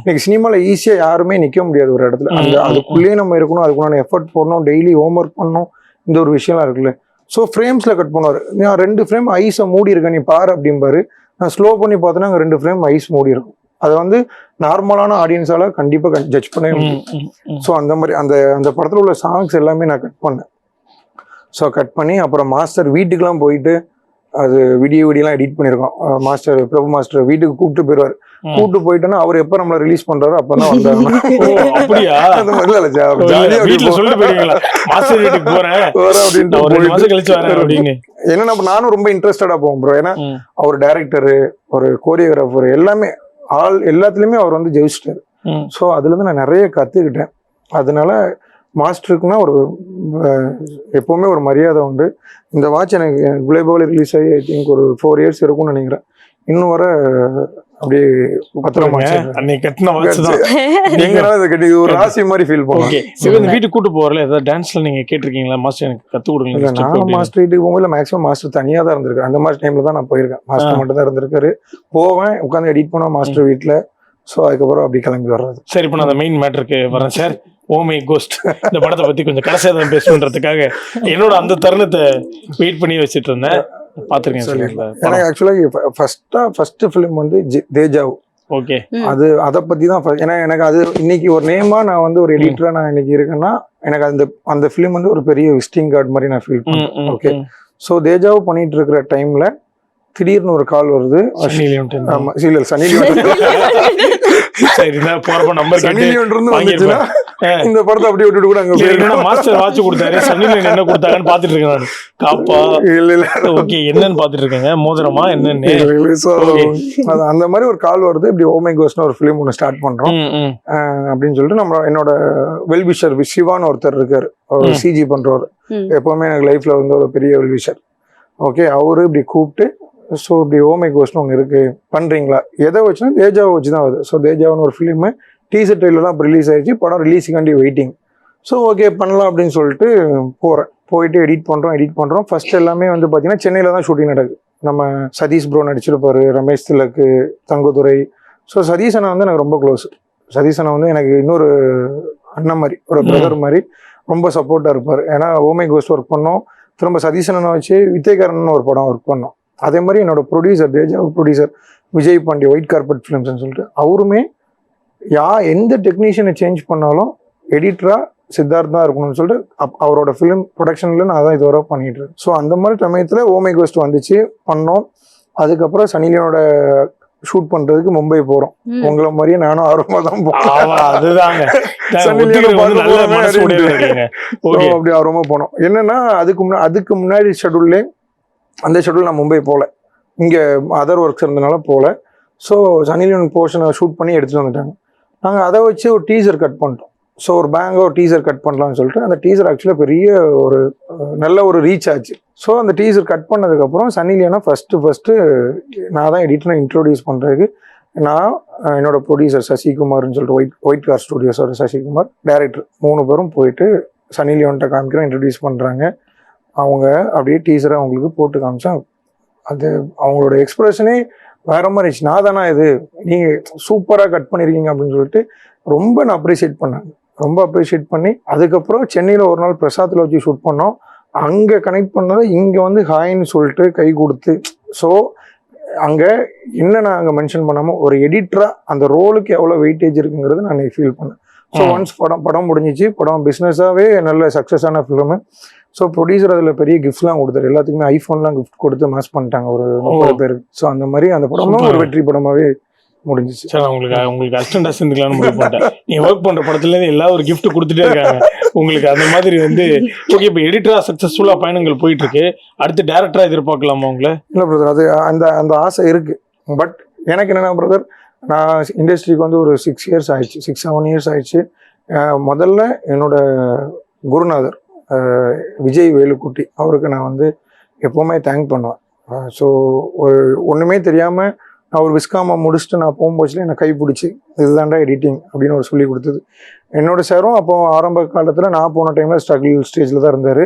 இன்னைக்கு சினிமாவில் ஈஸியாக யாருமே நிற்க முடியாது ஒரு இடத்துல. அதுக்குள்ளேயே நம்ம இருக்கணும், அதுக்குள்ளான எஃபர்ட் போடணும், டெய்லி ஹோம் ஒர்க் பண்ணணும், இந்த ஒரு விஷயம்லாம் இருக்குல்ல. ஸோ ஃப்ரேம்ஸில் கட் பண்ணுவார். நான் 2 ஃப்ரேம் ஐஸை மூடி இருக்கேன் நீ பாரு அப்படிம்பாரு. நான் ஸ்லோ பண்ணி பார்த்தோன்னா அங்கே 2 ஃப்ரேம் ஐஸ் மூடி இருக்கும். அதை வந்து நார்மலான ஆடியன்ஸால் கண்டிப்பாக ஜட்ஜ் பண்ணவே முடியும். ஸோ அந்த மாதிரி அந்த படத்தில் உள்ள சாங்ஸ் எல்லாமே நான் கட் பண்ணேன். ஸோ கட் பண்ணி அப்புறம் மாஸ்டர் வீட்டுக்கெலாம் போயிட்டு அது விடியெல்லாம் எடிட் பண்ணியிருக்கோம். மாஸ்டர் பிரபு மாஸ்டர் வீட்டுக்கு கூப்பிட்டு போயிடுவார். கூப்பிட்டு போயிட்டோன்னா அவர் எப்போ நம்மளை ரிலீஸ் பண்றாரோ அப்பதான் வந்தாரு. அப்படியா? அந்த மாதிரி இல்ல, ஜாலியா வீட்டுல சொல்லிட்டு போயிடுவீங்களா மாஸ்டர் வீட்டுக்கு போறேன் அப்படின்ட்டு ஒரு 2 மாசம் கழிச்சு வரேன் அப்படின்னு? ஏன்னா நானும் ரொம்ப இன்ட்ரெஸ்டடா போவோம் ப்ரோ. ஏன்னா அவர் டைரக்டரு, ஒரு கோரியோகிராஃபர், எல்லாமே எல்லாத்துலயுமே அவர் வந்து ஜெயிச்சிட்டாரு. ஸோ அதுல இருந்து நான் நிறைய கத்துக்கிட்டேன். அதனால மாஸ்டருக்குன்னா ஒரு எப்பவுமே ஒரு மரியாதை உண்டு. இந்த வாட்ச் எனக்கு குளோபலி ரிலீஸ் ஆகி ஐ திங்க் ஒரு 4 years இருக்கும்னு நினைக்கிறேன். இன்னும் வர அப்படியே பத்திரமா அன்னைக்கு கட்டின வாட்ச் தான். எங்கனாலும் இதை கட்டி ஒரு ராசி மாதிரி ஃபீல் பண்ணுவோம். இந்த வீட்டுக்கு கூட்டு போறல ஏதாவது டான்ஸ்ல நீங்க கேட்டிருக்கீங்களா மாஸ்டர் எனக்கு கத்து கொடுங்க? நான் மாஸ்டர் வீட்டுக்கு போகும்போது மேக்ஸிமம் மாஸ்டர் தனியா தான் இருந்திருக்கேன். அந்த மாதிரி டைம்ல தான் நான் போயிருக்கேன். மாஸ்டர் மட்டும் தான் இருந்திருக்காரு. போவேன், உட்காந்து எடிட் பண்ணுவேன் மாஸ்டர் வீட்டுல. ஸோ அதுக்கப்புறம் அப்படி கிளம்பி வர்றது. சரி, இப்போ நான் அந்த மெயின் மேட்டருக்கு வரேன் சார். ஓ மை கோஸ்ட் இந்த படத்தை பத்தி கொஞ்சம் கடைசியாக பேசணுன்றதுக்காக என்னோட அந்த தருணத்தை வெயிட் பண்ணி வச்சுட்டு இருந்தேன். பாத்துருக்கேன். எனக்கு ஆக்சுவலாக ஃபர்ஸ்ட் ஃபிலிம் வந்து தேஜாவு. ஓகே, அதை பத்தி தான். ஏன்னா எனக்கு அது இன்னைக்கு ஒரு நேமா நான் வந்து ஒரு எடிட்டரா நான் இன்னைக்கு இருக்கேன்னா எனக்கு அந்த ஃபிலிம் வந்து ஒரு பெரிய விசிட்டிங் கார்டு மாதிரி நான் ஃபீல் பண்ணேன். ஓகே, ஸோ தேஜாவு பண்ணிட்டு இருக்கிற டைம்ல திடீர்னு ஒரு கால் வருது. ஆமா, சீரியல் சனி இந்த படத்தை அப்படியே விட்டுட்டு கூட அங்க மாஸ்டர் வாட்ச் கொடுத்தாரு. சனி என்ன கொடுத்தாங்கன்னு பாத்துட்டு இருக்கேன் நான். காப்பா இல்ல ஓகே, என்னன்னு பாத்துட்டு இருக்கேங்க, மோதிரமா என்னன்னு. அந்த மாதிரி ஒரு கால் வருது. இப்படி ஓ மை கோஸ்ட்னு ஒரு ஃபிலிம் ஒன்று ஸ்டார்ட் பண்றோம் அப்படின்னு சொல்லிட்டு நம்ம என்னோட வெல்விஷர் சிவான்னு ஒருத்தர் இருக்காரு, சிஜி பண்றவர். எப்பவுமே எனக்கு லைஃப்ல வந்து ஒரு பெரிய வெல்விஷர். ஓகே, அவரு இப்படி கூப்பிட்டு ஸோ இப்படி ஓ மை கோஸ்ட்னு ஒன்று இருக்கு பண்றீங்களா? எதை வச்சுன்னா தேஜாவை வச்சு தான் வருது. ஸோ தேஜாவுன்னு ஒரு ஃபிலிமு டீசர் ட்ரெயிலர் தான் ரிலீஸ் ஆயிடுச்சு. படம் ரிலீஸுக்காண்டி வெயிட்டிங். ஸோ ஓகே பண்ணலாம் அப்படின்னு சொல்லிட்டு போயிட்டு எடிட் பண்ணுறோம். ஃபர்ஸ்ட் எல்லாமே வந்து பார்த்தீங்கன்னா சென்னையில் தான் ஷூட்டிங் நடக்குது. நம்ம சதீஷ் ப்ரோ நடிச்சிருப்பாரு, ரமேஷ் திலக்கு, தங்கதுரை. ஸோ சதீஷ் அண்ணா வந்து எனக்கு ரொம்ப க்ளோஸ். சதீஷ் அண்ணா வந்து எனக்கு இன்னொரு அண்ணன் மாதிரி, ஒரு பிரதர் மாதிரி ரொம்ப சப்போர்ட்டாக இருப்பார். ஏன்னா ஓ மை கோஸ்ட் ஒர்க் பண்ணோம். திரும்ப சதீஷ் அண்ணனை வச்சு வித்யகாரன் ஒரு படம் ஒர்க் பண்ணோம். அதே மாதிரி என்னோட ப்ரொடியூசர் தேஜாவு ப்ரொடியூசர் விஜய் பாண்டிய ஒயிட் கார்பெட் ஃபிலிம்ஸ்ன்னு சொல்லிட்டு அவருமே எந்த டெக்னீஷியனை சேஞ்ச் பண்ணாலும் எடிட்டரா சித்தார்த் தான் இருக்கணும்னு சொல்லிட்டு அவரோட ஃபிலிம் ப்ரொடக்ஷன்ல நான் அதான் இதுவரை பண்ணிட்டு இருக்கேன். ஸோ அந்த மாதிரி சமயத்துல ஓ மை கோஸ்ட் வந்துச்சு, பண்ணோம். அதுக்கப்புறம் சனிலியோட ஷூட் பண்றதுக்கு மும்பை போறோம். உங்களை மாதிரியே நானும் ஆர்வமா தான் அப்படி ஆர்வமா போனோம். என்னன்னா அதுக்கு முன்னாடி ஷெட்யூல்லே அந்த ஷெட்யூல் நான் மும்பை போகல, இங்கே அதர் ஒர்க்ஸ் இருந்தனால போகல. ஸோ சனிலியோன் போர்ஷனை ஷூட் பண்ணி எடுத்துகிட்டு வந்துட்டாங்க. நாங்கள் அதை வச்சு ஒரு டீசர் கட் பண்ணிட்டோம். ஸோ ஒரு ஒரு டீசர் கட் பண்ணலாம்னு சொல்லிட்டு அந்த டீசர் ஆக்சுவலாக பெரிய ஒரு நல்ல ஒரு ரீச் ஆச்சு. ஸோ அந்த டீசர் கட் பண்ணதுக்கப்புறம் சனிலியோனா ஃபஸ்ட்டு நான் தான் எடிட்டரை இன்ட்ரோடியூஸ் பண்ணுறதுக்கு நான் என்னோட ப்ரொடியூசர் சசிகுமார்னு சொல்லிட்டு ஒயிட் கார் ஸ்டுடியோஸோட சசிகுமார், டைரக்டர் 3 பேரும் போயிட்டு சனிலியோன்ட்ட காமிக்கிறோம், இன்ட்ரடியூஸ் பண்ணுறாங்க. அவங்க அப்படியே டீசரை அவங்களுக்கு போட்டு காமிச்சா அது அவங்களோட எக்ஸ்பிரஷனே வேற மாதிரி இருந்துச்சு. நான் தானே இது நீங்கள் சூப்பராக கட் பண்ணியிருக்கீங்க அப்படின்னு சொல்லிட்டு ரொம்ப நான் அப்ரிஷியேட் பண்ணாங்க. ரொம்ப அப்ரிஷியேட் பண்ணி அதுக்கப்புறம் சென்னையில் ஒரு நாள் பிரசாத்தில் வச்சு ஷூட் பண்ணோம். அங்கே கனெக்ட் பண்ணதை இங்கே வந்து ஹாய்ன்னு சொல்லிட்டு கை கொடுத்து. ஸோ அங்கே என்ன நான் அங்கே மென்ஷன் பண்ணாமல் ஒரு எடிட்டராக அந்த ரோலுக்கு எவ்வளோ வெயிட்டேஜ் இருக்குங்கிறது நான் ஃபீல் பண்ணேன். ஸோ ஒன்ஸ் படம் முடிஞ்சிச்சு. படம் பிஸ்னஸாகவே நல்ல சக்ஸஸான ஃபிலிமு. ஸோ ப்ரொடியூசர் அதில் பெரிய கிஃப்ட்லாம் கொடுத்தாரு. எல்லாத்துக்குமே ஐஃபோன்லாம் கிஃப்ட் கொடுத்து மாஸ் பண்ணிட்டாங்க ஒரு 30 பேருக்கு. ஸோ அந்த மாதிரி அந்த படமும் ஒரு வெற்றி படமாகவே முடிஞ்சிச்சு. சார் உங்களுக்கு அசிஸ்டண்டா சேர்ந்துக்கலாம்னு முடிவு பண்ணிட்டேன். நீ ஒர்க் பண்ற படத்துல எல்லா ஒரு கிஃப்ட் கொடுத்துட்டே இருக்காங்க உங்களுக்கு. அந்த மாதிரி வந்து ஓகே, இப்போ எடிட்டரா சக்சஸ்ஃபுல்லா பயணங்கள் போயிட்டு இருக்கு. அடுத்து டைரக்டரா எதிர்பார்க்கலாமா உங்களை? இல்லை பிரதர், அது அந்த ஆசை இருக்கு. பட் எனக்கு என்னன்னா பிரதர், நான் இண்டஸ்ட்ரிக்கு வந்து ஒரு 6 years ஆயிடுச்சு, 6-7 years ஆயிடுச்சு. முதல்ல என்னோட குருநாதர் விஜய் வேலுக்குட்டி, அவருக்கு நான் வந்து எப்போவுமே தேங்க் பண்ணுவேன். ஸோ ஒன்றுமே தெரியாமல் நான் ஒரு விஸ்காமா முடிச்சுட்டு நான் போகும்போதுல என்னை கைப்பிடிச்சி இதுதான்டா எடிட்டிங் அப்படின்னு ஒரு சொல்லி கொடுத்தது. என்னோட சாரும் அப்போ ஆரம்ப காலத்தில் நான் போன டைமில் ஸ்ட்ரகிள் ஸ்டேஜில் தான் இருந்தார்.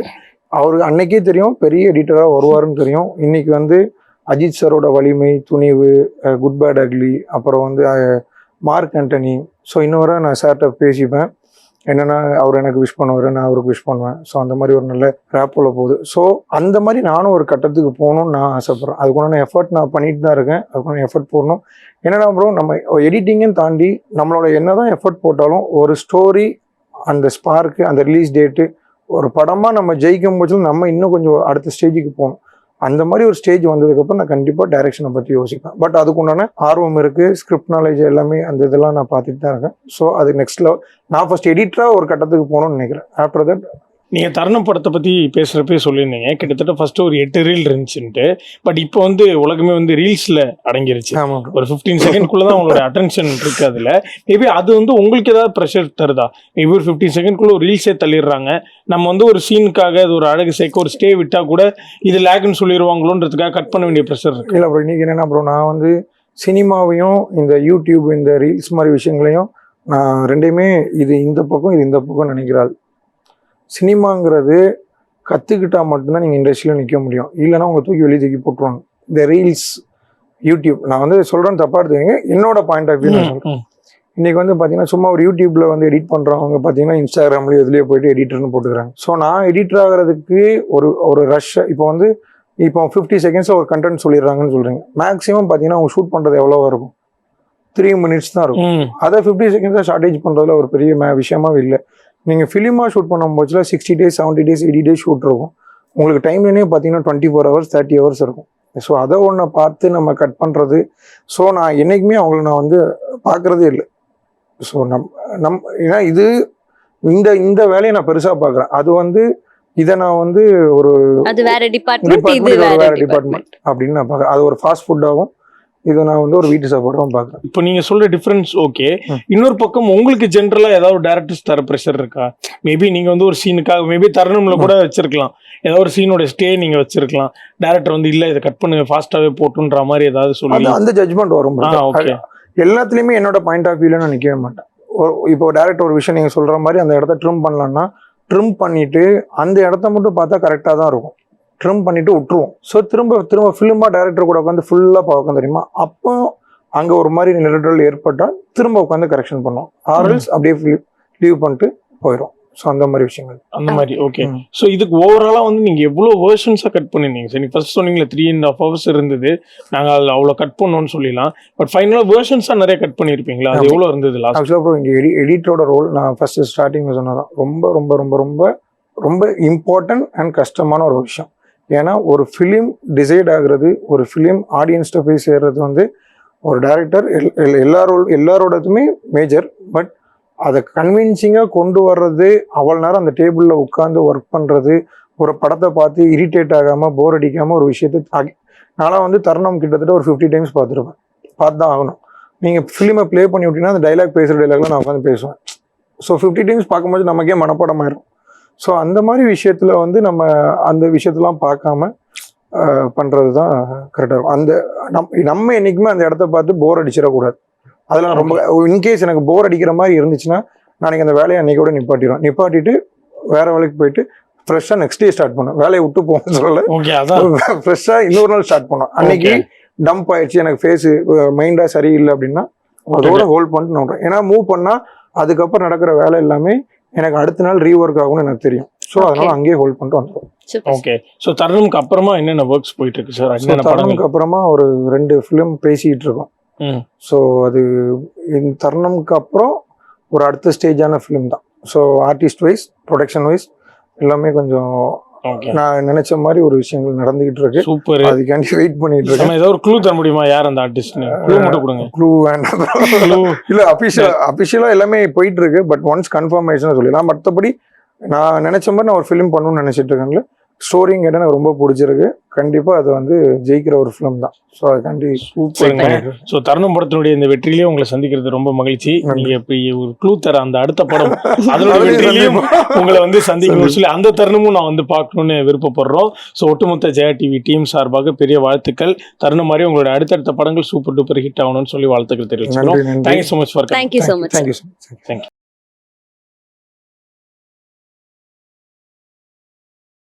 அவருக்கு அன்னைக்கே தெரியும் பெரிய எடிட்டராக வருவாருன்னு தெரியும். இன்னைக்கு வந்து அஜித் சாரோட வலிமை, துணிவு, குட் பேட் அக்லி, அப்புறம் வந்து மார்க் ஆண்டனி. ஸோ இன்னொரு நான் சார்கிட்ட பேசிப்பேன். என்னென்னா அவர் எனக்கு விஷ் பண்ணுவார், நான் அவருக்கு விஷ் பண்ணுவேன். ஸோ அந்த மாதிரி ஒரு நல்ல ரேப்போல போகுது. ஸோ அந்த மாதிரி நானும் ஒரு கட்டத்துக்கு போகணும்னு நான் ஆசைப்பட்றேன். அதுக்குண்டான எஃபர்ட் நான் பண்ணிட்டு தான் இருக்கேன். அதுக்குண்டான எஃபர்ட் போடணும். என்னென்னா அப்புறம் நம்ம எடிட்டிங்கும் தாண்டி நம்மளோட என்ன தான் எஃபர்ட் போட்டாலும் ஒரு ஸ்டோரி, அந்த ஸ்பார்க்கு, அந்த ரிலீஸ் டேட்டு, ஒரு படமாக நம்ம ஜெயிக்கும் போது நம்ம இன்னும் கொஞ்சம் அடுத்த ஸ்டேஜுக்கு போகணும். அந்த மாதிரி ஒரு ஸ்டேஜ் வந்ததுக்கப்புறம் நான் கண்டிப்பாக டைரக்ஷனை பற்றி யோசிப்பேன். பட் அதுக்குண்டான ஆர்வம் இருக்குது, ஸ்கிரிப்ட் நாலேஜ் எல்லாமே அந்த இதெல்லாம் நான் பார்த்துட்டு தான் இருக்கேன். ஸோ அது நெக்ஸ்ட் லெவல். நான் ஃபர்ஸ்ட் எடிட்டராக ஒரு கட்டத்துக்கு போகணும்னு நினைக்கிறேன். ஆஃப்டர் தட் நீங்கள் தருணம் படத்தை பற்றி பேசுகிறப்பே சொல்லியிருந்தீங்க கிட்டத்தட்ட ஃபஸ்ட்டு ஒரு 8 ரீல் இருந்துச்சுன்ட்டு. பட் இப்போ வந்து உலகமே வந்து ரீல்ஸில் அடங்கிருச்சு. ஆமாம். ஒரு 15 செகண்ட்குள்ளே தான் உங்களோட அட்டென்ஷன் இருக்குது அதில். மேபி அது வந்து உங்களுக்கு ஏதாவது ப்ரெஷர் தருதா? மேபி ஒரு 15 செகண்ட்குள்ளே ஒரு ரீல்ஸே தள்ளிடுறாங்க. நம்ம வந்து ஒரு சீனுக்காக அது ஒரு அழகு சேர்க்க ஒரு ஸ்டே விட்டால் கூட இது லேக்னு சொல்லிடுவாங்களோன்றதுக்காக கட் பண்ண வேண்டிய ப்ரெஷர் இருக்குது. இல்லை ப்ரோ, இன்றைக்கி என்னென்னா ப்ரோ, நான் வந்து சினிமாவையும் இந்த யூடியூப் இந்த ரீல்ஸ் மாதிரி விஷயங்களையும் நான் ரெண்டையுமே இது இந்த பக்கம் இது இந்த பக்கம் நினைக்கிறாள். சினிமாங்கிறது கற்றுக்கிட்டா மட்டும்தான் நீங்கள் இண்டஸ்ட்ரியில் நிற்க முடியும். இல்லைனா உங்களை தூக்கி வெளியே தூக்கி போட்டுருவாங்க. இந்த ரீல்ஸ் யூடியூப் நான் வந்து சொல்கிறேன்னு தப்பாக எடுத்துக்கங்க, என்னோட பாயிண்ட் ஆஃப் வியூ நான் சொல்கிறேன். இன்றைக்கி வந்து பார்த்தீங்கன்னா சும்மா ஒரு யூடியூப்பில் வந்து எடிட் பண்ணுறவங்க பார்த்தீங்கன்னா இன்ஸ்டாகிராம்லேயும் இதுலேயே போயிட்டு எடிட்டர்னு போட்டுக்கிறாங்க. ஸோ நான் எடிட்டர் ஆகிறதுக்கு ஒரு ரஷ். இப்போ 50 செகண்ட்ஸில் ஒரு கண்டென்ட் சொல்லிடுறாங்கன்னு சொல்கிறீங்க. மேக்ஸிமம் பார்த்தீங்கன்னா அவங்க ஷூட் பண்ணுறது எவ்வளோவா இருக்கும்? 3 மினிட்ஸ் தான் இருக்கும். அதை 50 செகண்ட்ஸாக ஷார்டேஜ் பண்ணுறதுல ஒரு பெரிய விஷயமாவே இல்லை. நீங்கள் ஃபிலிமாக ஷூட் பண்ணும்போதுல 60 days 70 days 80 days ஷூட் இருக்கும். உங்களுக்கு டைம்லேயே பார்த்தீங்கன்னா 24 hours 30 hours இருக்கும். ஸோ அதை ஒன்றை பார்த்து நம்ம கட் பண்ணுறது. ஸோ நான் என்றைக்குமே அவங்கள நான் வந்து பார்க்குறதே இல்லை. ஸோ ஏன்னா இது இந்த வேலையை நான் பெருசாக பார்க்குறேன். அது வந்து இதை நான் வந்து ஒரு அது வேற டிபார்ட்மெண்ட், இது வேற டிபார்ட்மெண்ட் அப்படின்னு நான் பார்க்குறேன். அது ஒரு ஃபாஸ்ட் ஃபுட்டாகவும் இதை நான் வந்து ஒரு வீட்டு சாப்பாடாகவும் பார்க்குறேன். இப்போ நீங்கள் சொல்கிற டிஃப்ரென்ஸ் ஓகே. இன்னொரு பக்கம் உங்களுக்கு ஜென்ரலாக ஏதாவது டேரக்டர்ஸ் தர ப்ரெஷர் இருக்கா? மேபி நீங்கள் வந்து ஒரு சீனுக்காக மேபி தருணம்ல கூட வச்சிருக்கலாம், ஏதாவது ஒரு சீனோட ஸ்டே நீங்கள் வச்சிருக்கலாம். டேரக்டர் வந்து இல்லை இதை கட் பண்ணுங்க ஃபாஸ்ட்டாகவே போட்டுன்ற மாதிரி ஏதாவது சொல்லி அந்த ஜட்ஜ்மெண்ட் வரும். ஓகே, எல்லாத்துலேயுமே என்னோட பாயிண்ட் ஆஃப் வியூவில் நான் நிற்கவே மாட்டேன். இப்போ டேரக்டர் ஒரு விஷயம் நீங்கள் சொல்கிற மாதிரி அந்த இடத்த ட்ரிம் பண்ணலான்னா ட்ரிம் பண்ணிவிட்டு அந்த இடத்த மட்டும் பார்த்தா கரெக்டாக தான் இருக்கும். ட்ரிம் பண்ணிவிட்டு விட்டுருவோம். ஸோ திரும்ப ஃபிலிமாக டேரக்டர் கூட உட்காந்து ஃபுல்லாக பார்க்க தெரியுமா? அப்போ அங்கே ஒரு மாதிரி நிரடல் ஏற்பட்டால் திரும்ப உட்காந்து கரெக்ஷன் பண்ணுவோம். ஆர்எல்ஸ் அப்படியே லீவ் பண்ணிட்டு போயிடும். ஸோ அந்த மாதிரி விஷயங்கள் அந்த மாதிரி ஓகே. ஸோ இதுக்கு ஓவராலாக வந்து நீங்கள் எவ்வளோ வேர்ஷன்ஸாக கட் பண்ணிருந்தீங்க சார்? நீங்கள் ஃபர்ஸ்ட் சொன்னீங்களே 3.5 hours இருந்தது, நாங்கள் அதில் அவ்வளோ கட் பண்ணோன்னு சொல்லிடலாம். பட் ஃபைனலாக வேர்ஷன்ஸாக நிறைய கட் பண்ணியிருப்பீங்களா? அது எவ்வளோ இருந்தது லாஸ்ட்? ஆக்சுவலாக அப்புறம் இங்கே எடிட்டரோட ரோல் நான் ஃபர்ஸ்ட் ஸ்டார்டிங்கில் சொன்னதான் ரொம்ப ரொம்ப ரொம்ப ரொம்ப ரொம்ப இம்பார்ட்டன்ட் அண்ட் கஷ்டமான ஒரு விஷயம். ஏன்னா ஒரு ஃபிலிம் டிசைட் ஆகுறது, ஒரு ஃபிலிம் ஆடியன்ஸ்கிட்ட போய் சேர்றது வந்து ஒரு டைரக்டர் எல்லாரோடதுமே மேஜர். பட் அதை கன்வின்சிங்காக கொண்டு வர்றது, அவ்வளோ நேரம் அந்த டேபிளில் உட்காந்து ஒர்க் பண்ணுறது, ஒரு படத்தை பார்த்து இரிட்டேட் ஆகாமல் போர் அடிக்காமல் ஒரு விஷயத்தை நான்லாம் வந்து தருணம் கிட்டத்தட்ட ஒரு 50 times பார்த்துருப்பேன். பார்த்து தான் ஆகணும். நீங்கள் ஃபிலிமை ப்ளே பண்ணி விட்டீங்கன்னா அந்த டைலாக் பேசுகிற டைலாக்லாம் நான் உட்காந்து பேசுவேன். ஸோ 50 times பார்க்கும்போது நமக்கே மனப்பாடமாயிரும். ஸோ அந்த மாதிரி விஷயத்தில் வந்து நம்ம அந்த விஷயத்தெல்லாம் பார்க்காம பண்ணுறது தான் கரெக்டாக இருக்கும். நம்ம என்றைக்குமே அந்த இடத்த பார்த்து போர் அடிச்சிடக்கூடாது. அதெல்லாம் ரொம்ப இன்கேஸ் எனக்கு போர் அடிக்கிற மாதிரி இருந்துச்சுன்னா நாளைக்கு அந்த வேலையை அன்றைக்கோட நிப்பாட்டிட்டு வேற வேலைக்கு போயிட்டு ஃப்ரெஷ்ஷாக நெக்ஸ்ட் டே ஸ்டார்ட் பண்ணும். வேலையை விட்டு போகணும்னு சொல்லலை, ஃப்ரெஷ்ஷாக இன்னொரு நாள் ஸ்டார்ட் பண்ணோம். அன்னைக்கு டம்ப் ஆயிடுச்சு, எனக்கு ஃபேஸு மைண்டாக சரியில்லை அப்படின்னா அதோட ஹோல்ட் பண்ணிட்டு நான் ஏன்னா மூவ் பண்ணால் அதுக்கப்புறம் நடக்கிற வேலை எல்லாமே எனக்கு அடுத்த நாள் ரீஒர்க் ஆகும்னு எனக்கு தெரியும். ஸோ அதனால அங்கேயே ஹோல்ட் பண்ணிட்டு வந்துடும். ஓகே. ஸோ தருணம்க்கு அப்புறமா என்னென்ன ஒர்க்ஸ் போயிட்டு இருக்கு சார்? தருணம்க்கு அப்புறமா ஒரு 2 ஃபிலிம் பேசிக்கிட்டு இருக்கோம். ஸோ அது இந்த தருணம்க்கு அப்புறம் ஒரு அடுத்த ஸ்டேஜான ஃபிலிம் தான். So artist wise production wise எல்லாமே கொஞ்சம் நான் நினைச்ச மாதிரி ஒரு விஷயங்கள் நடந்துகிட்டு இருக்கு. சூப்பர். அதுக்காண்டி வெயிட் பண்ணிட்டு இருக்கேன். ஏதோ ஒரு க்ளூ தர முடியுமா? யார் அந்த ஆர்டிஸ்ட்னு க்ளூ மட்டும் கொடுங்க. க்ளூ வேண்டாம். இல்ல அபிஷியலா எல்லாமே போயிட்டு இருக்கு. பட் ஒன்ஸ் கன்ஃபர்மேஷன் சொல்லிடலாம். மற்றபடி நான் நினைச்ச மாதிரி நான் ஒரு ஃபிலிம் பண்ணணும்னு நினைச்சிட்டு இருக்கேன்ல. ஸ்டோரியும் கேட்டால் எனக்கு ரொம்ப பிடிச்சிருக்கு. கண்டிப்பா அது வந்து ஜெயிக்கிற ஒரு ஃபிலிம் தான். ஸோ அது கண்டி சூப்பருங்க. ஸோ தருணம் படத்தினுடைய இந்த வெற்றிலேயே உங்களை சந்திக்கிறது ரொம்ப மகிழ்ச்சி. நீங்க இப்படி ஒரு க்ளூ தர அந்த அடுத்த படம் அதோட வெற்றிலையும் உங்களை வந்து சந்திக்கணும்னு சொல்லி அந்த தருணமும் நான் வந்து பார்க்கணும்னு விருப்பப்படுறோம். ஸோ ஒட்டுமொத்த ஜெயா டிவி டீம் சார்பாக பெரிய வாழ்த்துக்கள். தருணம் மாதிரி உங்களோட அடுத்தடுத்த படங்கள் சூப்பர் டூப்பர் ஹிட் ஆகணும்னு சொல்லி வாழ்த்துக்கள் தெரிவிச்சுக்கிறோம். Thank you so much for thank you so much. Thank you.